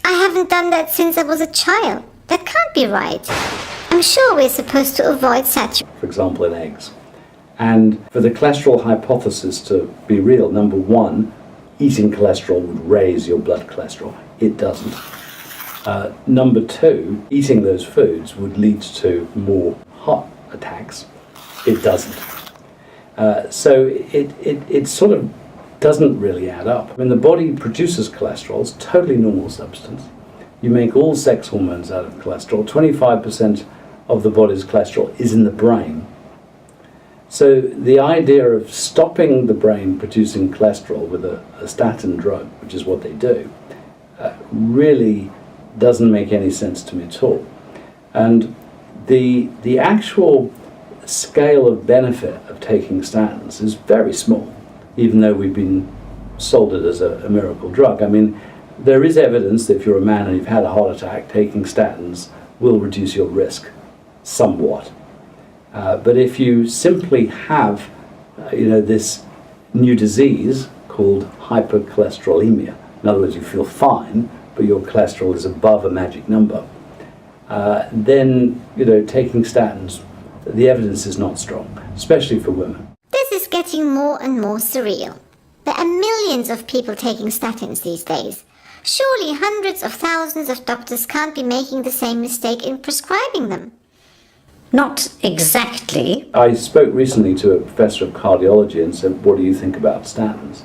I haven't done that since I was a child. That can't be right. I'm sure we're supposed to avoid saturated. For example, in eggs. And for the cholesterol hypothesis to be real, number one, eating cholesterol would raise your blood cholesterol. It doesn't. Number two, eating those foods would lead to more heart attacks. It doesn't. So it sort of doesn't really add up. When the body produces cholesterol, it's a totally normal substance. You make all sex hormones out of cholesterol. 25% of the body's cholesterol is in the brain. So the idea of stopping the brain producing cholesterol with a statin drug, which is what they do, really doesn't make any sense to me at all. And the actual scale of benefit of taking statins is very small, even though we've been sold it as a miracle drug. I mean, there is evidence that if you're a man and you've had a heart attack, taking statins will reduce your risk somewhat. But if you simply have, this new disease called hypercholesterolemia, in other words, you feel fine, but your cholesterol is above a magic number, then, taking statins, the evidence is not strong, especially for women. This is getting more and more surreal. There are millions of people taking statins these days. Surely hundreds of thousands of doctors can't be making the same mistake in prescribing them. Not exactly. I spoke recently to a professor of cardiology and said, what do you think about statins?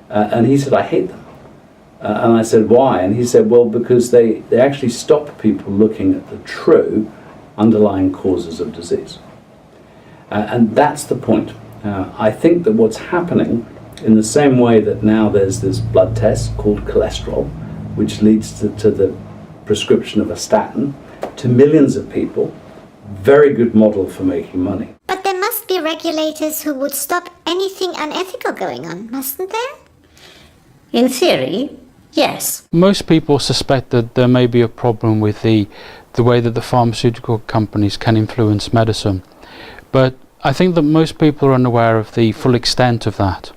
And he said, I hate them. And I said, why? And he said, well, because they actually stop people looking at the true underlying causes of disease. And that's the point. I think that what's happening, in the same way that now there's this blood test called cholesterol, which leads to the prescription of a statin to millions of people, very good model for making money. But there must be regulators who would stop anything unethical going on, mustn't there? In theory, yes. Most people suspect that there may be a problem with the way that the pharmaceutical companies can influence medicine. But I think that most people are unaware of the full extent of that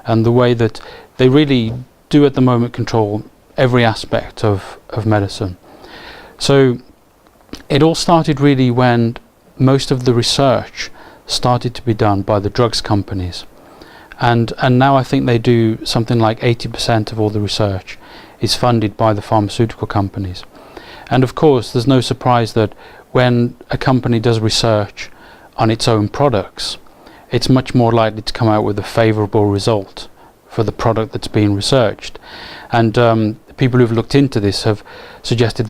and the way that they really do at the moment control every aspect of medicine. So it all started really when most of the research started to be done by the drugs companies. And now I think they do something like 80% of all the research is funded by the pharmaceutical companies. And of course, there's no surprise that when a company does research on its own products, it's much more likely to come out with a favourable result for the product that's being researched. And people who've looked into this have suggested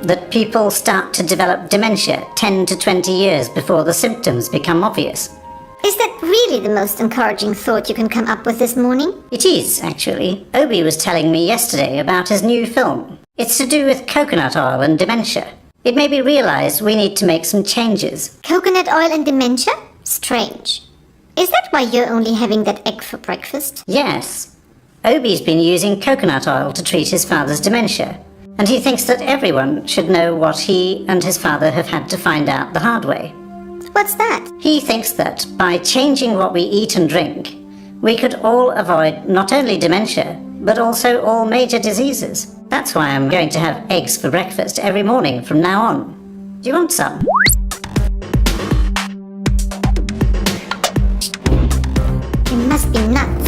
that people start to develop dementia 10 to 20 years before the symptoms become obvious. Is that really the most encouraging thought you can come up with this morning? It is, actually. Obhi was telling me yesterday about his new film. It's to do with coconut oil and dementia. It made me realise we need to make some changes. Coconut oil and dementia? Strange. Is that why you're only having that egg for breakfast? Yes. Obhi's been using coconut oil to treat his father's dementia. And he thinks that everyone should know what he and his father have had to find out the hard way. What's that? He thinks that by changing what we eat and drink, we could all avoid not only dementia, but also all major diseases. That's why I'm going to have eggs for breakfast every morning from now on. Do you want some? You must be nuts.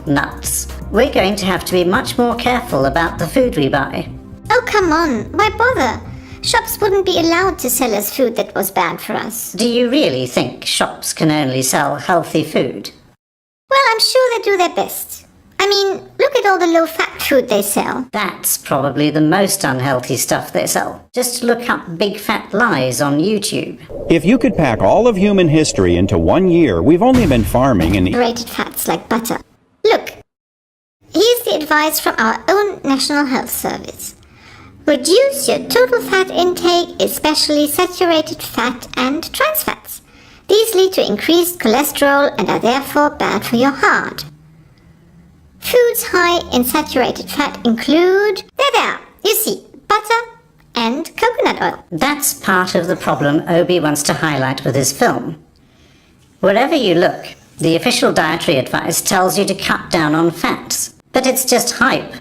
nuts, we're going to have to be much more careful about the food we buy. Oh, come on, why bother? Shops wouldn't be allowed to sell us food that was bad for us. Do you really think shops can only sell healthy food? Well, I'm sure they do their best. I mean, look at all the low-fat food they sell. That's probably the most unhealthy stuff they sell. Just look up big fat lies on YouTube. If you could pack all of human history into 1 year, we've only been farming and Saturated fats like butter. Look, here's the advice from our own National Health Service. Reduce your total fat intake, especially saturated fat and trans fats. These lead to increased cholesterol and are therefore bad for your heart. Foods high in saturated fat include, there, you see, butter and coconut oil. That's part of the problem Obhi wants to highlight with his film. Wherever you look, the official dietary advice tells you to cut down on fats, but it's just hype,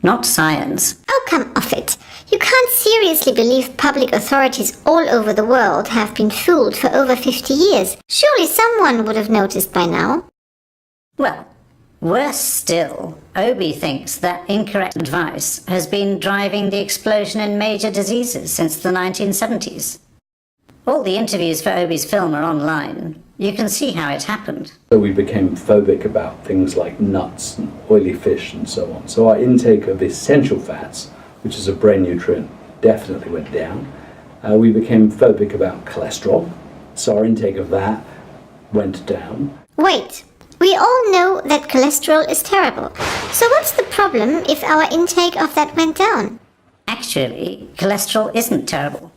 not science. Oh, come off it. You can't seriously believe public authorities all over the world have been fooled for over 50 years. Surely someone would have noticed by now. Well, worse still, Obhi thinks that incorrect advice has been driving the explosion in major diseases since the 1970s. All the interviews for Obhi's film are online. You can see how it happened. So we became phobic about things like nuts and oily fish and so on. So our intake of essential fats, which is a brain nutrient, definitely went down. We became phobic about cholesterol, so our intake of that went down. Wait, we all know that cholesterol is terrible. So what's the problem if our intake of that went down? Actually, cholesterol isn't terrible.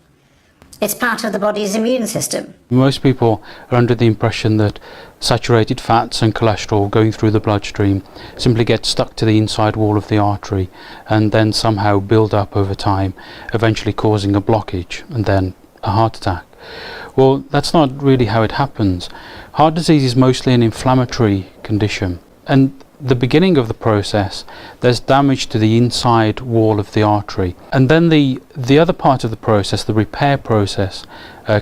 It's part of the body's immune system. Most people are under the impression that saturated fats and cholesterol going through the bloodstream simply get stuck to the inside wall of the artery and then somehow build up over time, eventually causing a blockage and then a heart attack. Well, that's not really how it happens. Heart disease is mostly an inflammatory condition, and the beginning of the process, there's damage to the inside wall of the artery, and then the other part of the process, the repair process,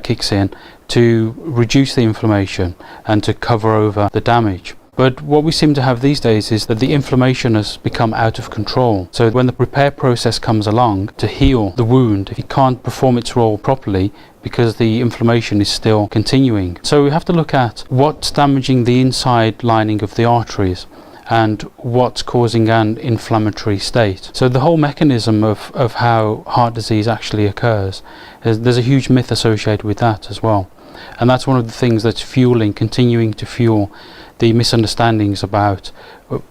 kicks in to reduce the inflammation and to cover over the damage. But what we seem to have these days is that the inflammation has become out of control. So when the repair process comes along to heal the wound, it can't perform its role properly because the inflammation is still continuing. So we have to look at what's damaging the inside lining of the arteries and what's causing an inflammatory state. So the whole mechanism of how heart disease actually occurs, there's a huge myth associated with that as well. And that's one of the things that's continuing to fuel the misunderstandings about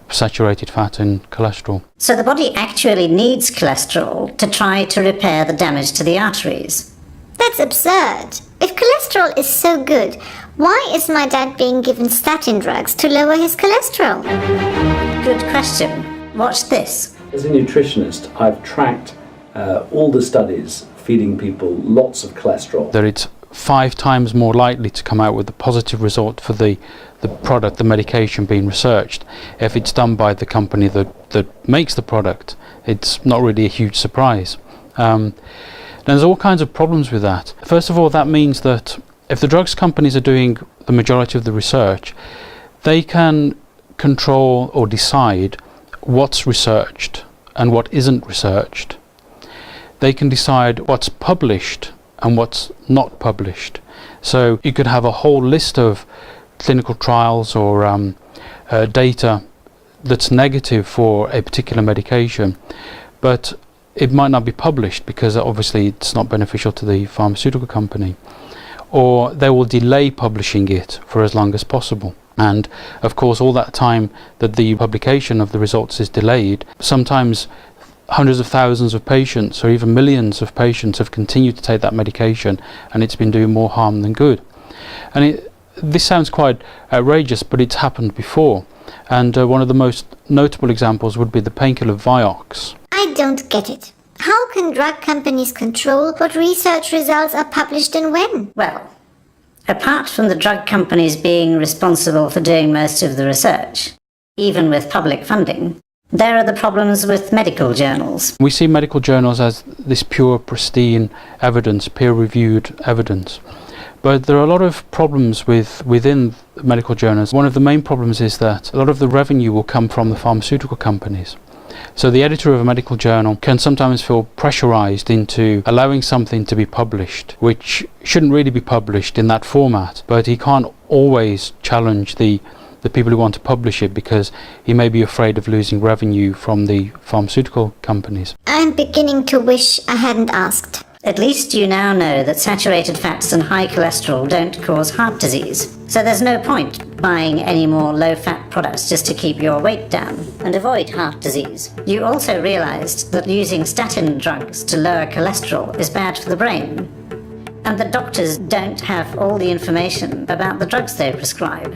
saturated fat and cholesterol. So the body actually needs cholesterol to try to repair the damage to the arteries. That's absurd. If cholesterol is so good, why is my dad being given statin drugs to lower his cholesterol? Good question. Watch this. As a nutritionist, I've tracked all the studies feeding people lots of cholesterol. That it's 5 times more likely to come out with a positive result for the product, the medication being researched, if it's done by the company that makes the product. It's not really a huge surprise. There's all kinds of problems with that. First of all, that means that if the drugs companies are doing the majority of the research, they can control or decide what's researched and what isn't researched. They can decide what's published and what's not published. So you could have a whole list of clinical trials or data that's negative for a particular medication, but it might not be published because obviously it's not beneficial to the pharmaceutical company, or they will delay publishing it for as long as possible. And of course, all that time that the publication of the results is delayed, sometimes hundreds of thousands of patients or even millions of patients have continued to take that medication, and it's been doing more harm than good. And this sounds quite outrageous, but it's happened before. And one of the most notable examples would be the painkiller Vioxx. I don't get it. How can drug companies control what research results are published and when? Well, apart from the drug companies being responsible for doing most of the research, even with public funding, there are the problems with medical journals. We see medical journals as this pure, pristine evidence, peer-reviewed evidence. But there are a lot of problems within medical journals. One of the main problems is that a lot of the revenue will come from the pharmaceutical companies. So the editor of a medical journal can sometimes feel pressurized into allowing something to be published, which shouldn't really be published in that format, but he can't always challenge the people who want to publish it because he may be afraid of losing revenue from the pharmaceutical companies. I'm beginning to wish I hadn't asked. At least you now know that saturated fats and high cholesterol don't cause heart disease. So there's no point buying any more low-fat products just to keep your weight down and avoid heart disease. You also realized that using statin drugs to lower cholesterol is bad for the brain, and that doctors don't have all the information about the drugs they prescribe.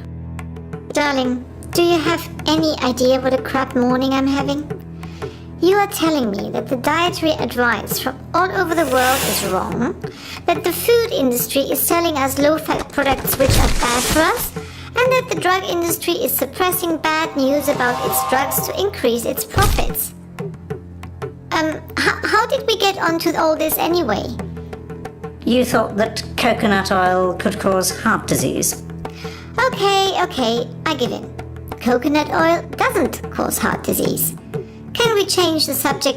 Darling, do you have any idea what a crap morning I'm having? You are telling me that the dietary advice from all over the world is wrong, that the food industry is selling us low-fat products which are bad for us, and that the drug industry is suppressing bad news about its drugs to increase its profits. How did we get onto all this anyway? You thought that coconut oil could cause heart disease. Okay, I give in. Coconut oil doesn't cause heart disease. Can we change the subject?